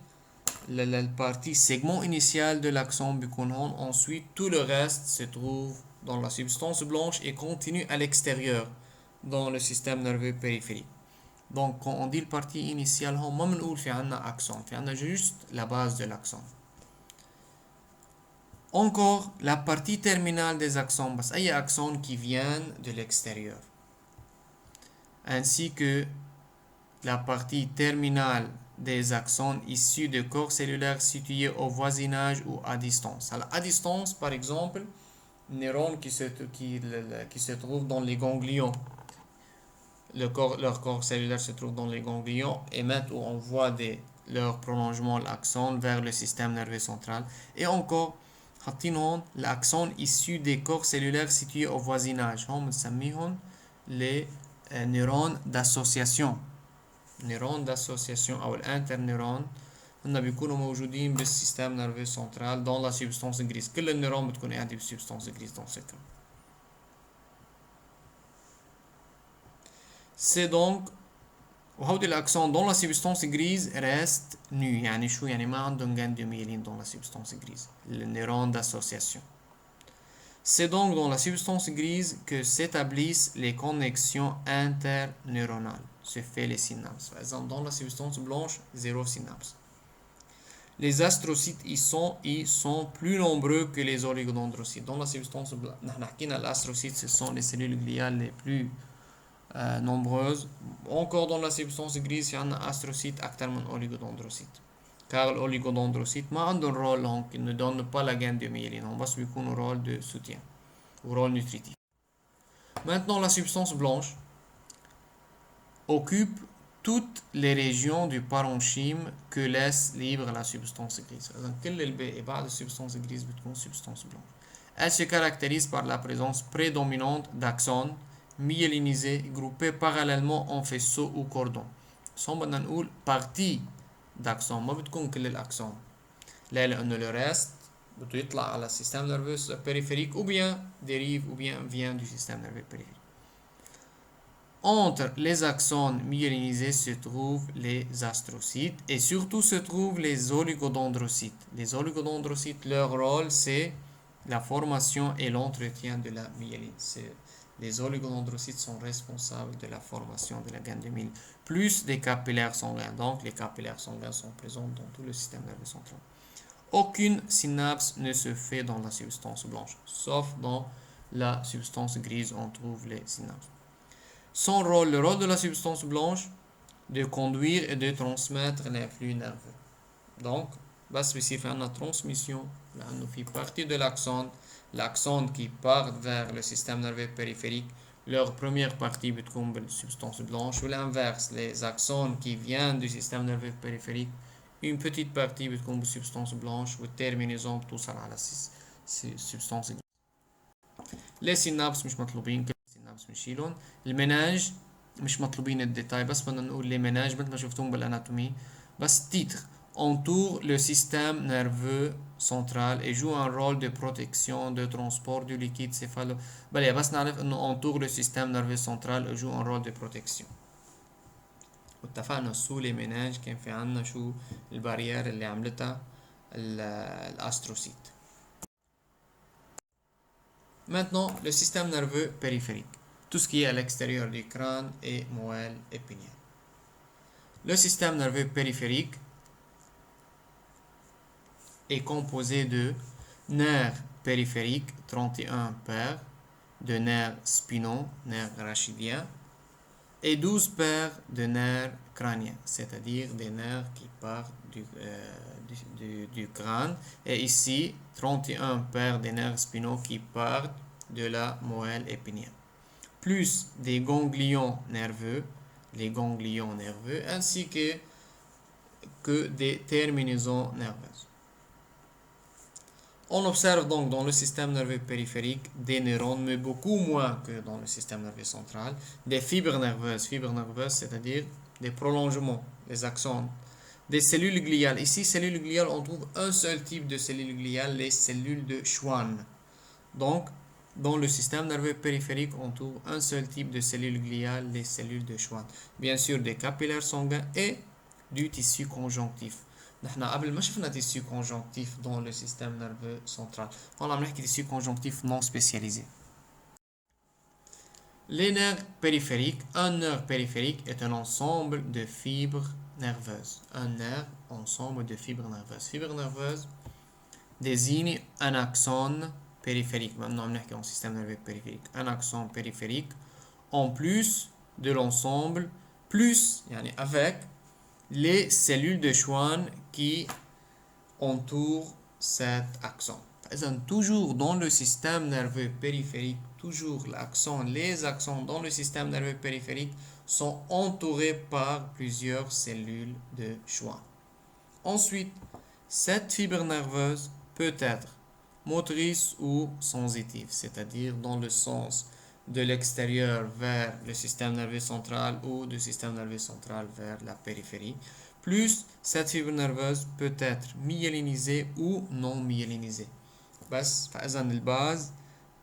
la partie segment initial de l'axone buccal. Ensuite, tout le reste se trouve dans la substance blanche et continue à l'extérieur dans le système nerveux périphérique. Donc, quand on dit la partie initiale, on ne peut pas axone, on a juste la base de l'axone. Encore, la partie terminale des axones, parce qu'il y a des axones qui viennent de l'extérieur, ainsi que la partie terminale des axones issus de corps cellulaires situés au voisinage ou à distance. Alors, à distance, par exemple, neurones qui se trouvent dans les ganglions. Leur corps cellulaire se trouve dans les ganglions et où on voit leur prolongement, l'axone, vers le système nerveux central. Et encore, l'axone issu des corps cellulaires situés au voisinage. On les neurones d'association. neurones d'association أو الانترنيرون هن بيكونوا موجودين بالسيستم نيرفي سنترال dans la substance grise. كل النيرون بتكون قاعدة بالسبستانس grise dans ce cas. C'est donc وهودي الأكسون dans la substance grise reste nu. يعني شو يعني ما عندهم gain de myéline dans la substance grise, les neurones d'association. C'est donc dans la substance grise que s'établissent les connexions interneuronales, se fait les synapses. Par exemple, dans la substance blanche, zéro synapse. Les astrocytes y sont plus nombreux que les oligodendrocytes. Dans la substance blanche, les astrocytes, ce sont les cellules gliales les plus nombreuses. Encore dans la substance grise, il y a un astrocyte actuellement oligodendrocyte. Car l'oligodendrocyte n'a pas un rôle, donc il ne donne pas la gaine de myéline, on va se un rôle de soutien ou rôle nutritif. Maintenant, la substance blanche occupe toutes les régions du parenchyme que laisse libre la substance grise. Donc, كل الباقي بعد السبستانس grise بتكون substance blanche. Elle se caractérise par la présence prédominante d'axones myélinisés groupés parallèlement en faisceaux ou cordons. صون بدنا نقول partie d'axone ما بتكون كل الأكسون. لا لأنه le reste بده يطلع على السيستم nerveux périphérique ou bien dérive ou bien vient du système nerveux périphérique. Entre les axones myélinisés se trouvent les astrocytes et surtout se trouvent les oligodendrocytes. Les oligodendrocytes, leur rôle, c'est la formation et l'entretien de la myéline. Les oligodendrocytes sont responsables de la formation de la gaine de myéline, plus des capillaires sanguins. Donc, les capillaires sanguins sont présents dans tout le système nerveux central. Aucune synapse ne se fait dans la substance blanche, sauf dans la substance grise, on trouve les synapses. Son rôle, le rôle de la substance blanche, de conduire et de transmettre l'influx nerveux. Donc, بس بيصير في عنا transmission لأنه في partie de l'axone qui part vers le système nerveux périphérique, leur première partie بتكون بالsubstance blanche, ou l'inverse, les axones qui viennent du système nerveux périphérique, une petite partie بتكون بالsubstance blanche والterminaison بتوصل على substance grise. les synapses مش مطلوبين، synapses بنشيلهم. المناج مش مطلوبين الديتاي، بس بدنا نقول les ménages مثل ما شفتهم بالاناتومي، بس titre entoure le système nerveux central et joue un rôle de protection, de transport du liquide céphalo. بلي بس نعرف انه entoure le système nerveux central et joue un rôle de protection. واتفقنا sous les ménages كان في عنا شو البارير اللي عملتها الاسtrocyte. Maintenant, le système nerveux périphérique, tout ce qui est à l'extérieur du crâne et moelle épinière. Le système nerveux périphérique est composé de nerfs périphériques, 31 paires, de nerfs spinaux, nerfs rachidiens, et 12 paires de nerfs crâniens, c'est-à-dire des nerfs qui partent du crâne, et ici 31 paires de nerfs spinaux qui partent de la moelle épinière, plus des ganglions nerveux, les ganglions nerveux, ainsi que des terminaisons nerveuses. On observe donc dans le système nerveux périphérique des neurones, mais beaucoup moins que dans le système nerveux central, des fibres nerveuses, c'est-à-dire des prolongements, les axones, des cellules gliales. Ici, cellules gliales, on trouve un seul type de cellules gliales, les cellules de Schwann. Donc, dans le système nerveux périphérique, on trouve un seul type de cellules gliales, les cellules de Schwann. Bien sûr, des capillaires sanguins et du tissu conjonctif. نحن قبل ما شفنا tissu conjonctif dans le système nerveux central. هون عم نحكي tissu conjonctif non spécialisé. Les nerfs périphériques. Un nerf périphérique est un ensemble de fibres nerveuses. Un nerf, ensemble de fibres nerveuses. Fibres nerveuses désigne un axone périphérique. Maintenant, on est en système nerveux périphérique. Un axone périphérique en plus de l'ensemble, plus, avec les cellules de Schwann qui entourent cet axone. Toujours dans le système nerveux périphérique, toujours les axones dans le système nerveux périphérique sont entourés par plusieurs cellules de Schwann. Ensuite, cette fibre nerveuse peut être motrice ou sensitive, c'est-à-dire dans le sens de l'extérieur vers le système nerveux central ou du système nerveux central vers la périphérie. Plus, cette fibre nerveuse peut être myélinisée ou non myélinisée. بس فإذا الباز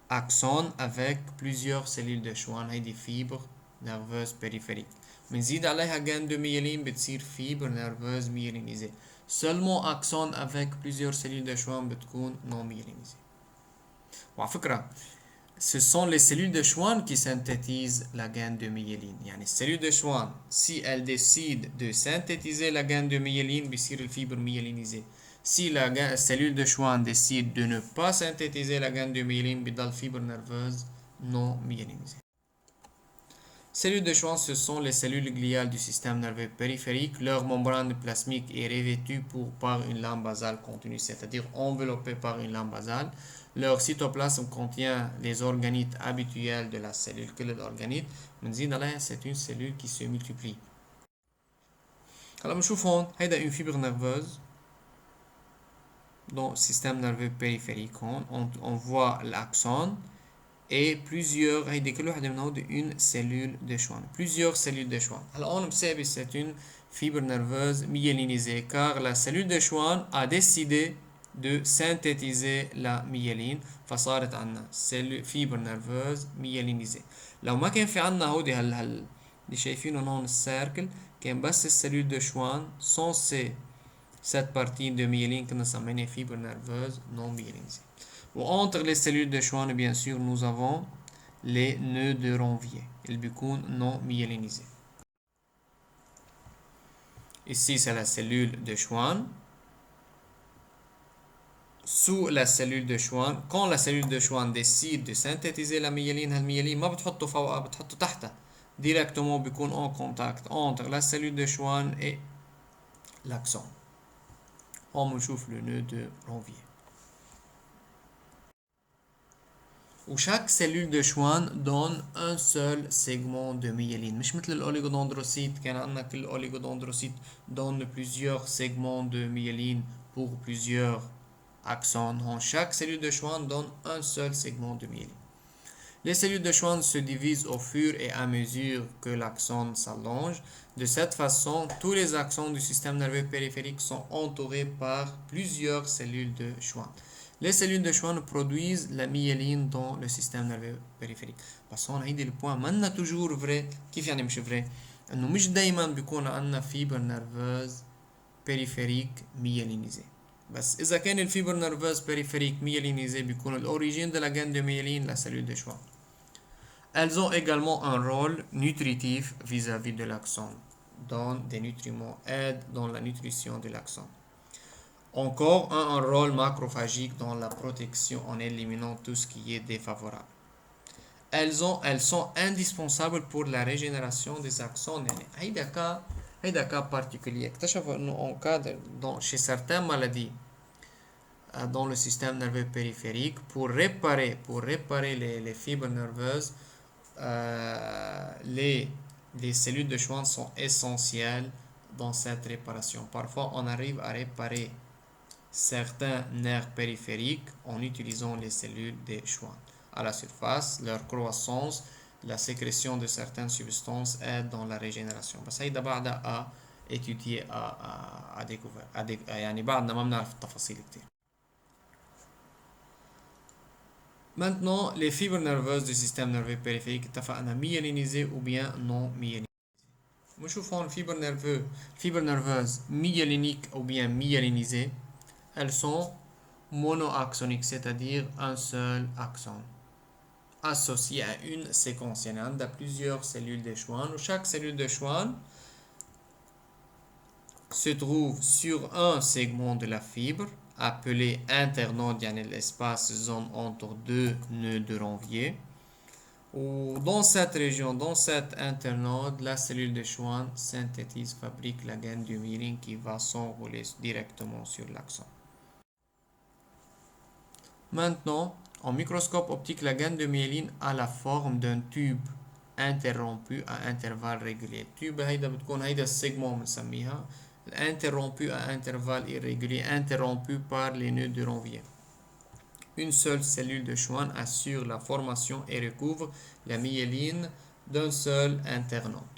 axone avec plusieurs cellules de Schwann هي دي fibres nerveuses périphériques. بنزيد عليها gaine de myéline بتصير fibre nerveuse myélinisée. Seulement axone avec plusieurs cellules de Schwann بتكون non myélinisée. وعلى فكرة ce sont les cellules de Schwann qui synthétisent la gaine de myéline. يعني السيلول de Schwann si elles décident de synthétiser la gaine de myéline بيصير الفيبر myélinisée. Si la cellule de Schwann décide de ne pas synthétiser la gaine de myéline بتضل fibre nerveuse non myélinisée. Cellules de Schwann, ce sont les cellules gliales du système nerveux périphérique. Leur membrane plasmique est revêtue par une lame basale continue, c'est-à-dire enveloppée par une lame basale. Leur cytoplasme contient les organites habituels de la cellule. Que l'organite, c'est une cellule qui se multiplie. هلا بنشوف هون هيدا une fibre nerveuse dans le système nerveux périphérique. On voit l'axone et plusieurs هيدي كل وحدة من هودي une cellule de Schwann. Plusieurs cellules de Schwann. هلا هون بسبب c'est une fibre nerveuse myélinisée car la cellule de Schwann a décidé de synthétiser la myéline فصارت عنا fibre nerveuse myélinisée. لو ما كان في عنا هودي اللي شايفينه هون السيركل كان بس السلول de Schwann sans cette partie de myéline que nous avons fibre nerveuse non myélinisée. Entre les cellules de Schwann, bien sûr, nous avons les nœuds de Ranvier. Ils sont non myélinisés. Ici, c'est la cellule de Schwann. Sous la cellule de Schwann, quand la cellule de Schwann décide de synthétiser la myéline, الميلين ما بتحطه فوقها بتحطه تحتها. Directement بيكون en contact entre la cellule de Schwann et l'axone. On بنشوف le nœud de Ranvier. Où chaque cellule de Schwann donne un seul segment de myéline. مش مثل الأوليغودندروcyte كان عندنا كل أوليغودندروcyte donne plusieurs segments de myéline pour plusieurs axones. Chaque cellule de Schwann donne un seul segment de myéline. Les cellules de Schwann se divisent au fur et à mesure que l'axone s'allonge. De cette façon, tous les axones du système nerveux périphérique sont entourés par plusieurs cellules de Schwann. Les cellules de Schwann produisent la myéline dans le système nerveux périphérique. بس هون هيدي البوان منا توجور فري. كيف يعني مش فري؟ انه مش دايما بيكون عندنا فيبر نيرفوز بيريفيريك مييلينيزي. بس اذا كان الفيبر نيرفوز بيريفيريك مييلينيزي بيكون الاوريجين de la gaine de myéline la cellule de Schwann. Elles ont également un rôle nutritif vis-à-vis de l'axone. Donnent des nutriments, aident dans la nutrition de l'axone. Encore un rôle macrophagique dans la protection en éliminant tout ce qui est défavorable. Elles sont indispensables pour la régénération des axones. هيدا cas particulier. اكتشفوا انه chez certaines maladies dans le système nerveux périphérique pour réparer les fibres nerveuses les cellules de Schwann sont essentielles dans cette réparation. Parfois on arrive à réparer certains nerfs périphériques en utilisant les cellules de Schwann. À la surface, leur croissance, la sécrétion de certaines substances aident dans la régénération. بس هيدا بعدها à étudier à découvrir يعني بعدنا ما بنعرف التفاصيل كتير. Maintenant, les fibres nerveuses du système nerveux périphérique اتفقنا myélinisées ou bien non myélinisées. بنشوف هون fibre nerveuse myélinique ou bien myélinisée. Elles sont monoaxoniques, c'est-à-dire un seul axone, associé à une séquence. Il y en a plusieurs cellules de Schwann. Chaque cellule de Schwann se trouve sur un segment de la fibre, appelé internode, يعني l'espace zone entre deux nœuds de Ranvier. Ou dans cette région, dans cet internode, la cellule de Schwann synthétise, fabrique la gaine du myéline qui va s'enrouler directement sur l'axone. Maintenant, en microscope optique, la gaine de myéline a la forme d'un tube interrompu à intervalles réguliers. Tube هيدا بتكون هيدا السيجمون بنسميها interrompu à intervalles irréguliers, interrompu par les nœuds de Ranvier. Une seule cellule de Schwann assure la formation et recouvre la myéline d'un seul internode.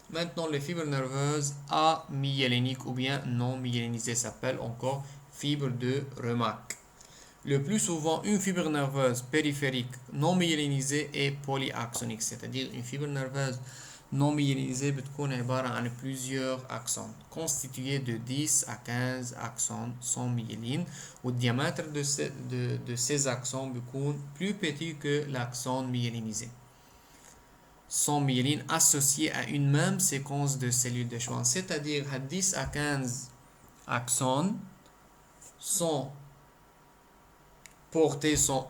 Maintenant, les fibres nerveuses amyéliniques ou bien non myélinisées s'appellent encore fibres de Remak. Le plus souvent, une fibre nerveuse périphérique non myélinisée est polyaxonique, c'est-à-dire une fibre nerveuse non myélinisée بتكون عبارة عن plusieurs axones constitués de 10 à 15 axones sans myéline ou le diamètre de ces axones بيكون plus petit que l'axone myélinisé sans myéline associé à une même séquence de cellules de Schwann, c'est-à-dire 10 à 15 axones sont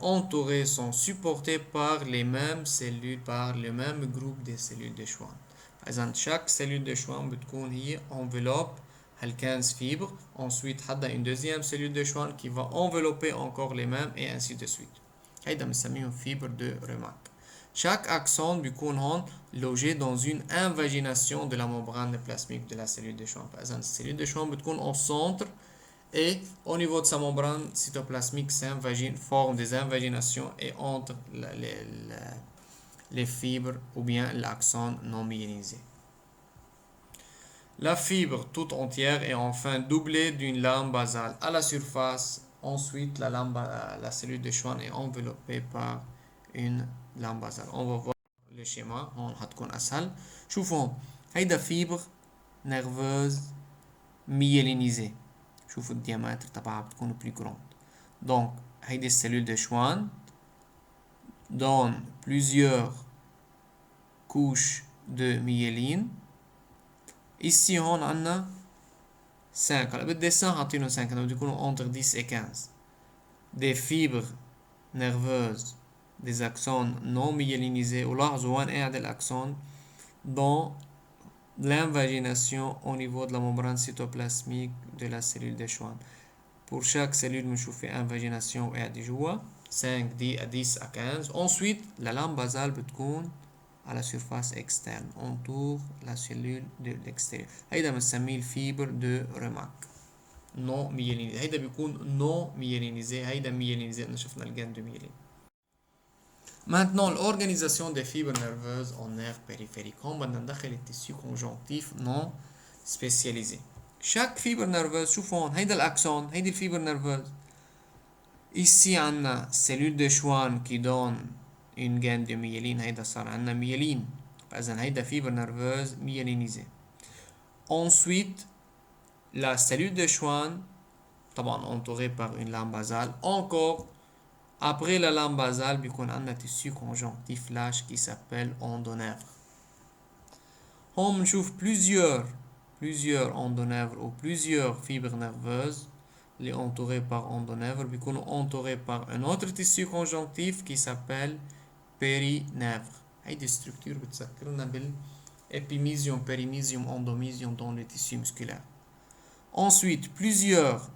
entourés, sont supportés par les mêmes cellules, par le même groupe de cellules de Schwann. Par exemple, chaque cellule de Schwann بتكون هي enveloppe 15 fibres. Ensuite, حدا une deuxième cellule de Schwann qui va envelopper encore les mêmes et ainsi de suite. هيدا بنسميهم fibres de Remak. chaque axone بيكون هون logé dans une invagination de la membrane plasmique de la cellule de Schwann. Par exemple, la cellule de Schwann بتكون au centre et au niveau de sa membrane cytoplasmique forme des invaginations et entre les fibres ou bien l'axone non myélinisé. La fibre toute entière est enfin doublée d'une lame basale à la surface. Ensuite, la cellule de Schwann est enveloppée par une lame basale. On va voir le schéma. On هتكون أسهل. شوفوا هيدا fibre nerveuse myélinisée. شوفوا الديامتر تبعها بتكون plus grande. Donc, هيدي الcellule de Schwann donne plusieurs couches de myéline. Ici هون عنا 5. هلا بالديسان حاطينه 5 بده يكونوا entre 10 et 15. Des fibres nerveuses, des axones non myélinisés. ولاحظوا وين قاعد الأكسون dans l'invagination au niveau de la membrane cytoplasmique de la cellule de Schwann. Pour chaque cellule بنشوف في invagination قاعد جوا 5 à 10 à 15. Ensuite la lame basale بتكون à la surface externe, entoure la cellule de l'extérieur. هيدا بنسميه الفيبر دو ريمارك non myélinisé. هيدا بيكون non myélinisé. هيدا myélinisé قلنا شفنا الجان دو myéline. Maintenant l'organisation des fibres nerveuses en nerfs périphériques. هون بدنا ندخل التيسيو conjonctif non spécialisé. Chaque fibre nerveuse شوفوا هون هيدا الأكسون هيدي الفيبر nerveuse. Ici عنا cellule de Schwann qui donne une gaine de myéline. هيدا صار عنا myéline. فإذا هيدا fibre nerveuse myélinisée. Ensuite la cellule de Schwann طبعا entourée par une lame basale. Encore après la lame basale بيكون عنا tissu conjonctif lâche qui s'appelle endonèvre. هون بنشوف plusieurs endonèvres ou plusieurs fibres nerveuses les entourées par endonèvre بيكونوا entourés par un autre tissu conjonctif qui s'appelle périnèvre. هيدي structure بتذكرنا بالépimysium, périmysium, endomysium dans le tissu musculaire. Ensuite, plusieurs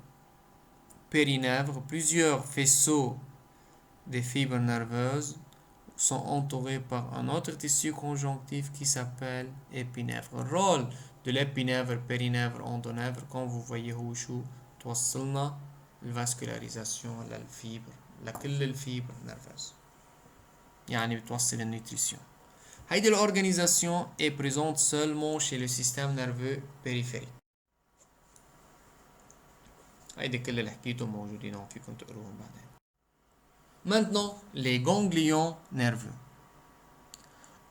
périnèvres, plusieurs faisceaux des fibres nerveuses sont entourés par un autre tissu conjonctif qui s'appelle épinèvre. Le rôle de l'épinèvre, périnèvre, endonèvre, comme vous voyez هو شو توصلنا الفاسكولاريزاسيون للفيبر لكل الفيبر nerveuse. يعني بتوصل النيوتريشن. هيدي l'organisation est présente seulement chez le système nerveux périphérique. هيدي كل اللي حكيته موجودين هون فيكم تقروهم بعدين. Maintenant, les ganglions nerveux.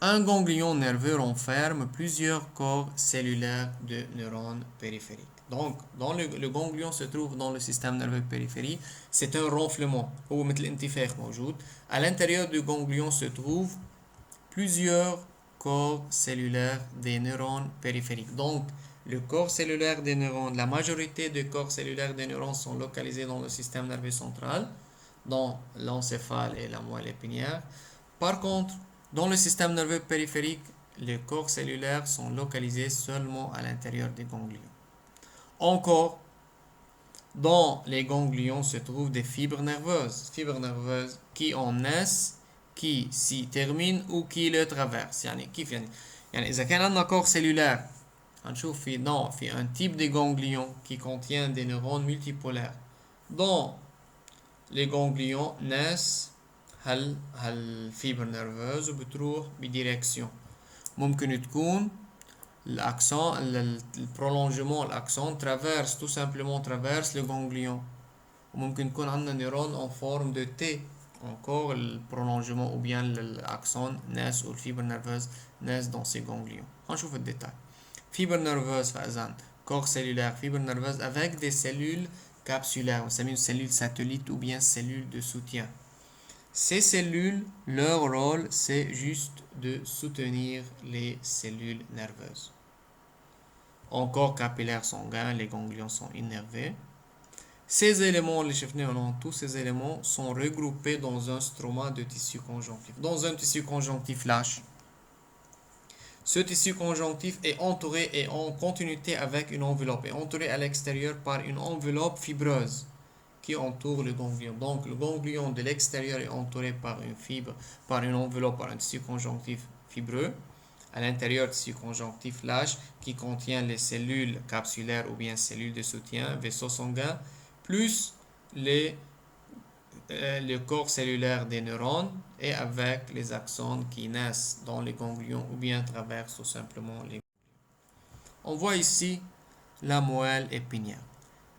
Un ganglion nerveux renferme plusieurs corps cellulaires de neurones périphériques. Donc, le ganglion se trouve dans le système nerveux périphérique. C'est un renflement. هو مثل انتفاخ موجود. À l'intérieur du ganglion se trouvent plusieurs corps cellulaires des neurones périphériques. Donc, le corps cellulaire des neurones, la majorité des corps cellulaires des neurones sont localisés dans le système nerveux central, dans l'encéphale et la moelle épinière. Par contre, dans le système nerveux périphérique, les corps cellulaires sont localisés seulement à l'intérieur des ganglions. Encore, dans les ganglions se trouvent des fibres nerveuses qui en naissent, qui s'y terminent ou qui le traversent. يعني إذا كان عندنا corps cellulaire هنشوف في un type de ganglion qui contient des neurones multipolaires. Dans les ganglions naissent هالفيبر نيرفوز وبتروح بديركسيون. ممكن تكون l'axon, le prolongement, l'axon traverse tout simplement le ganglion. ممكن يكون عندنا neurones en forme de T. Encore le prolongement ou bien l'axon naissent ou le fibre nerveuse naissent dans ces ganglions. هنشوف الديتاil. Fibre nerveuse فإذا corps cellulaire, fibre nerveuse avec des cellules capsulaires. On s'appelle une cellule satellite ou bien cellule de soutien. Ces cellules, leur rôle, c'est juste de soutenir les cellules nerveuses. Encore capillaires sanguins, les ganglions sont innervés. Ces éléments, tous ces éléments sont regroupés dans un stroma de tissu conjonctif, dans un tissu conjonctif lâche. Ce tissu conjonctif est entouré et en continuité avec une enveloppe, est entouré à l'extérieur par une enveloppe fibreuse qui entoure le ganglion. Donc, le ganglion de l'extérieur est entouré par une fibre, par une enveloppe, par un tissu conjonctif fibreux. À l'intérieur, tissu conjonctif lâche qui contient les cellules capsulaires ou bien cellules de soutien, vaisseaux sanguins, plus le corps cellulaire des neurones et avec les axones qui naissent dans les ganglions ou bien traversent tout simplement les. On voit ici la moelle épinière.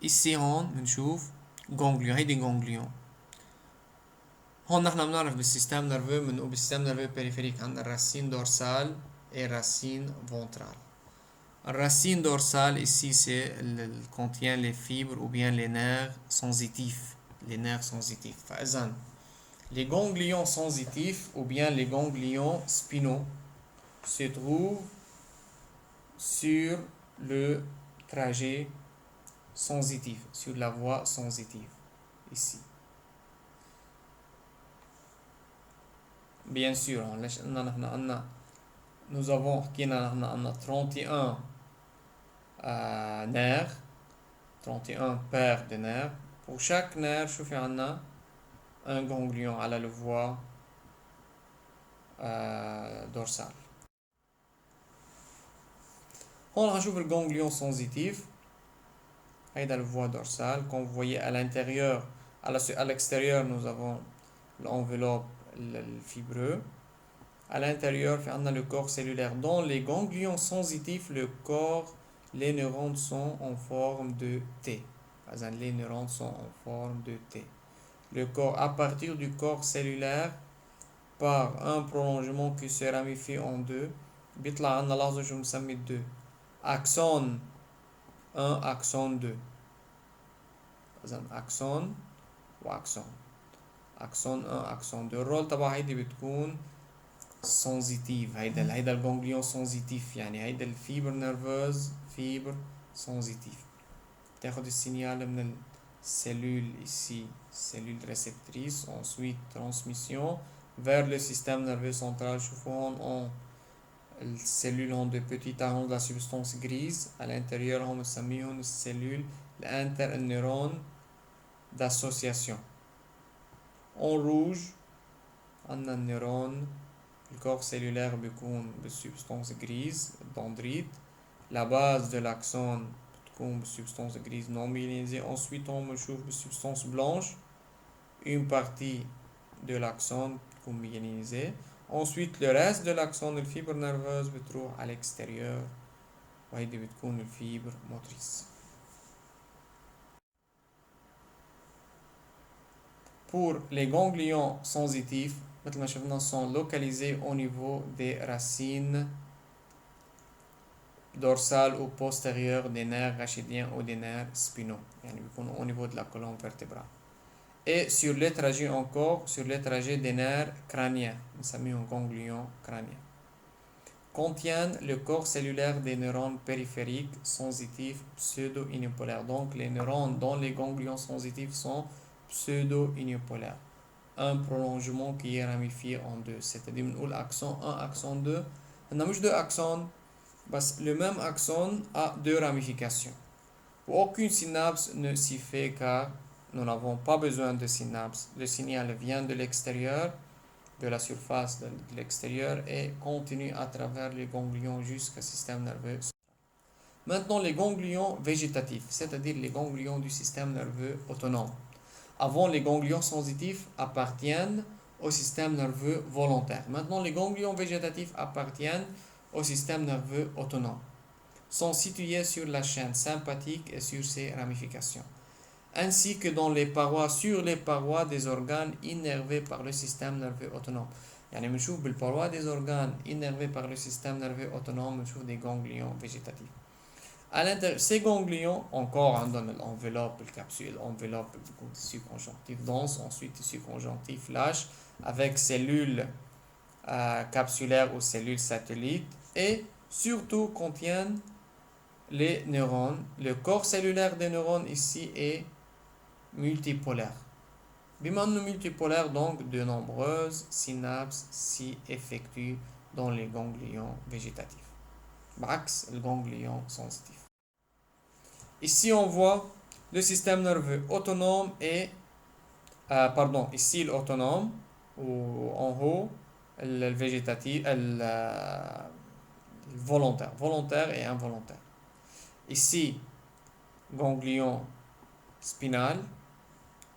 Ici هون بنشوف ganglion هيدي ganglion. هون نحن بنعرف بالسيستم نيرفeux بنقول بالسيستم نيرفeux périphérique عندنا racine dorsale et racine ventrale. La racine dorsale ici contient les fibres ou bien les nerfs sensitifs. Les nerfs sensitifs. فإذا les ganglions sensitifs ou bien les ganglions spinaux se trouvent sur le trajet sensitif, sur la voie sensitive, ici. Bien sûr, nous avons 31 nerfs, 31 paires de nerfs. Pour chaque nerf, شوفي عنا un ganglion على la voie dorsale. On rajoute le ganglion sensitif. Dans la voie dorsale, comme vous voyez à l'intérieur, à l'extérieur, nous avons l'enveloppe, le fibreux. À l'intérieur, on a le corps cellulaire. Dans les ganglions sensitifs, les neurones sont en forme de T. Les neurones sont en forme de T. Le corps, à partir du corps cellulaire, par un prolongement qui se ramifie en deux, بيطلع عنا لحظة شو مسمي deux. Axone 1, axone 2. axone واكسون. axone 1, axone 2. الرول تبع هيدي بتكون sensitive. هيدا الجونجليون sensitif. يعني هيدا الفيبر نيرفوز فيبر sensitif. بتاخد السينيال من السيلول ici, cellule réceptrice, ensuite transmission vers le système nerveux central. شوفوا les cellules ont de petits taches de la substance grise. À l'intérieur, on بنسميهم السلول الانترنيرون d'association. En rouge, on a un neurone. Le corps cellulaire بيكون بالsubstance grise, dendrite. La base de l'axone بتكون بالsubstance grise non myélinisée. Ensuite, on بنشوف بالsubstance blanche. Une partie de l'axone بتكون myélinisée. Ensuite, le reste de l'axone de la fibre nerveuse بتروح à l'extérieur. وهيدي بتكون الفيبر motrice. Pour les ganglions sensitifs, مثل ما شفنا sont localisés au niveau des racines dorsales ou postérieures des nerfs rachidiens ou des nerfs spinaux. يعني بيكونوا au niveau de la colonne vertébrale. Et sur les trajets encore, sur les trajets des nerfs crâniens, بنسميهم ganglions crâniens, contiennent le corps cellulaire des neurones périphériques sensitifs pseudo-unipolaires. Donc les neurones dans les ganglions sensitifs sont pseudo-unipolaires. Un prolongement qui est ramifié en deux. C'est-à-dire بنقول axone 1, axone 2. عندنا مش deux axones, بس le même axone a deux ramifications. Aucune synapse ne s'y fait car nous n'avons pas besoin de synapse. Le signal vient de l'extérieur, de la surface de l'extérieur et continue à travers les ganglions jusqu'au système nerveux. Maintenant, les ganglions végétatifs, c'est-à-dire les ganglions du système nerveux autonome. Avant, les ganglions sensitifs appartiennent au système nerveux volontaire. Maintenant, les ganglions végétatifs appartiennent au système nerveux autonome. Sont situés sur la chaîne sympathique et sur ses ramifications, ainsi que sur les parois des organes innervés par le système nerveux autonome. يعني بنشوف بالparois des organes innervés par le système nerveux autonome بنشوف des ganglions végétatifs. À l'intérieur, ces ganglions encore عندهم l'enveloppe, le capsule, enveloppe, le tissu conjonctif dense, ensuite tissu conjonctif lâche avec cellules capsulaires ou cellules satellites et surtout contiennent les neurones. Le corps cellulaire des neurones ici est multipolaire. بما انه multipolaire, donc de nombreuses synapses s'y effectuent dans les ganglions végétatifs. بعكس le ganglion sensitif. Ici on voit Le système nerveux autonome est, ici l'autonome, ou en haut, le végétatif, le volontaire et involontaire. Ici, ganglion spinal,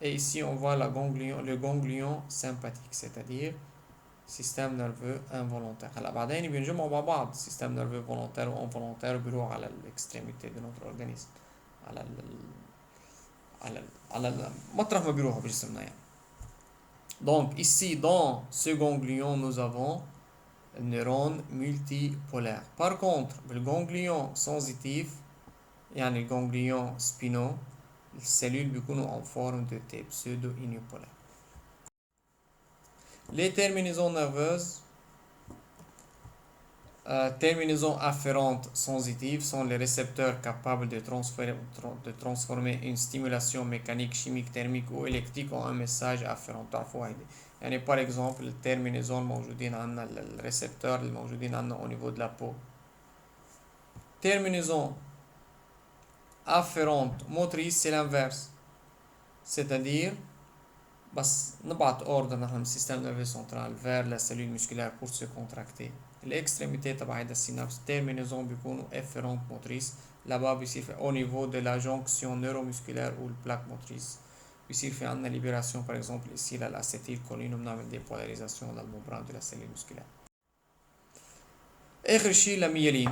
et ici on voit le ganglion sympathique, c'est-à-dire système nerveux involontaire. هلا بعدين بينجمعوا مع بعض système nerveux volontaire ou involontaire بيروح على l'extrémité de notre organisme على مطرح ما بيروحوا بجسمنا يعني. Donc ici dans ce ganglion nous avons un neurone multipolaire. Par contre le ganglion sensitif يعني الجانجليون سبينو السيلول بيكونوا en forme de T pseudo-unipolaire. Les terminaisons nerveuses, terminaisons afférentes sensitives sont les récepteurs capables de transformer une stimulation mécanique, chimique, thermique ou électrique en un message afférent. يعني par exemple الترمينيزون الموجودين عندنا الريسبتور الموجودين عندنا au niveau de la peau. Terminaison afférente motrice c'est l'inverse, c'est-à-dire بس نبعت اوردر نحن من السيستم نيرفي سنترال vers la cellule musculaire pour se contracter. الاكستريميتي تبع هيدا السينابس terminaison بيكونوا efferentes motrices. Là-bas بيصير في au niveau de la jonction neuromusculaire ou le plaque motrice بيصير في عندنا libération par exemple ici للacétylcholine وبنعمل dépolarisation للممبران de la cellule musculaire. اخر شيء لاميالين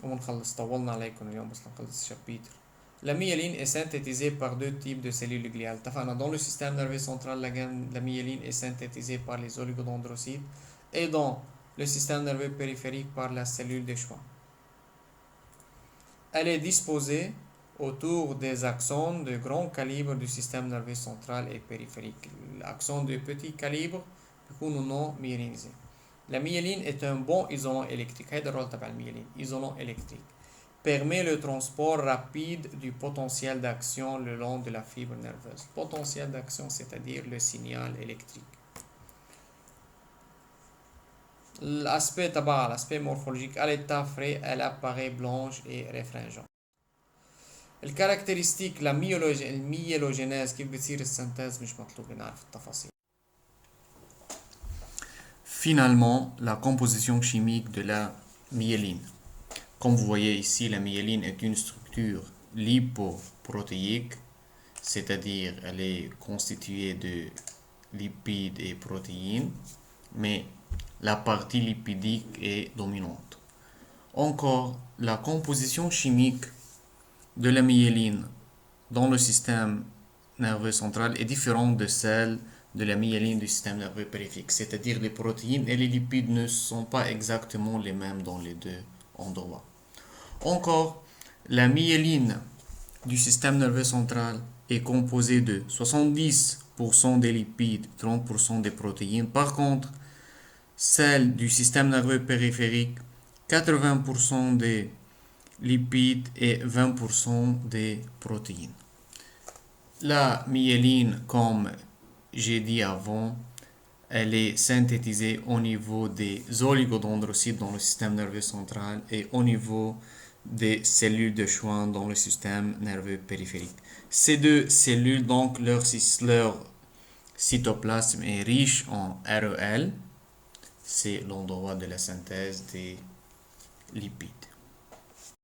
وبنخلص. طولنا عليكم اليوم بس نخلص الشابيتر. La myéline est synthétisée par deux types de cellules gliales. Dans le système nerveux central, la myéline est synthétisée par les oligodendrocytes et dans le système nerveux périphérique par la cellule de Schwann. Elle est disposée autour des axones de grand calibre du système nerveux central et périphérique. L'axone de petit calibre بيكونوا non myélinisés. La myéline est un bon isolant électrique. هذا الرول تبع الميلين isolant électrique. Permet le transport rapide du potentiel d'action le long de la fibre nerveuse. Potentiel d'action, c'est-à-dire le signal électrique. L'aspect morphologique, à l'état frais, elle apparaît blanche et réfringente. الكاركترستيك الميلوجينيز كيف بتصير السنتاز مش مطلوب نعرف التفاصيل. Finalement, la composition chimique de la myéline. Comme vous voyez ici, la myéline est une structure lipoprotéique, c'est-à-dire elle est constituée de lipides et protéines, mais la partie lipidique est dominante. Encore, la composition chimique de la myéline dans le système nerveux central est différente de celle de la myéline du système nerveux périphérique, c'est-à-dire les protéines et les lipides ne sont pas exactement les mêmes dans les deux endroits. Encore, la myéline du système nerveux central est composée de 70% des lipides, 30% des protéines. Par contre, celle du système nerveux périphérique, 80% des lipides et 20% des protéines. La myéline, comme j'ai dit avant, elle est synthétisée au niveau des oligodendrocytes dans le système nerveux central et au niveau des cellules de Schwann dans le système nerveux périphérique. Ces deux cellules, donc leur cytoplasme est riche en REL, c'est l'endroit de la synthèse des lipides.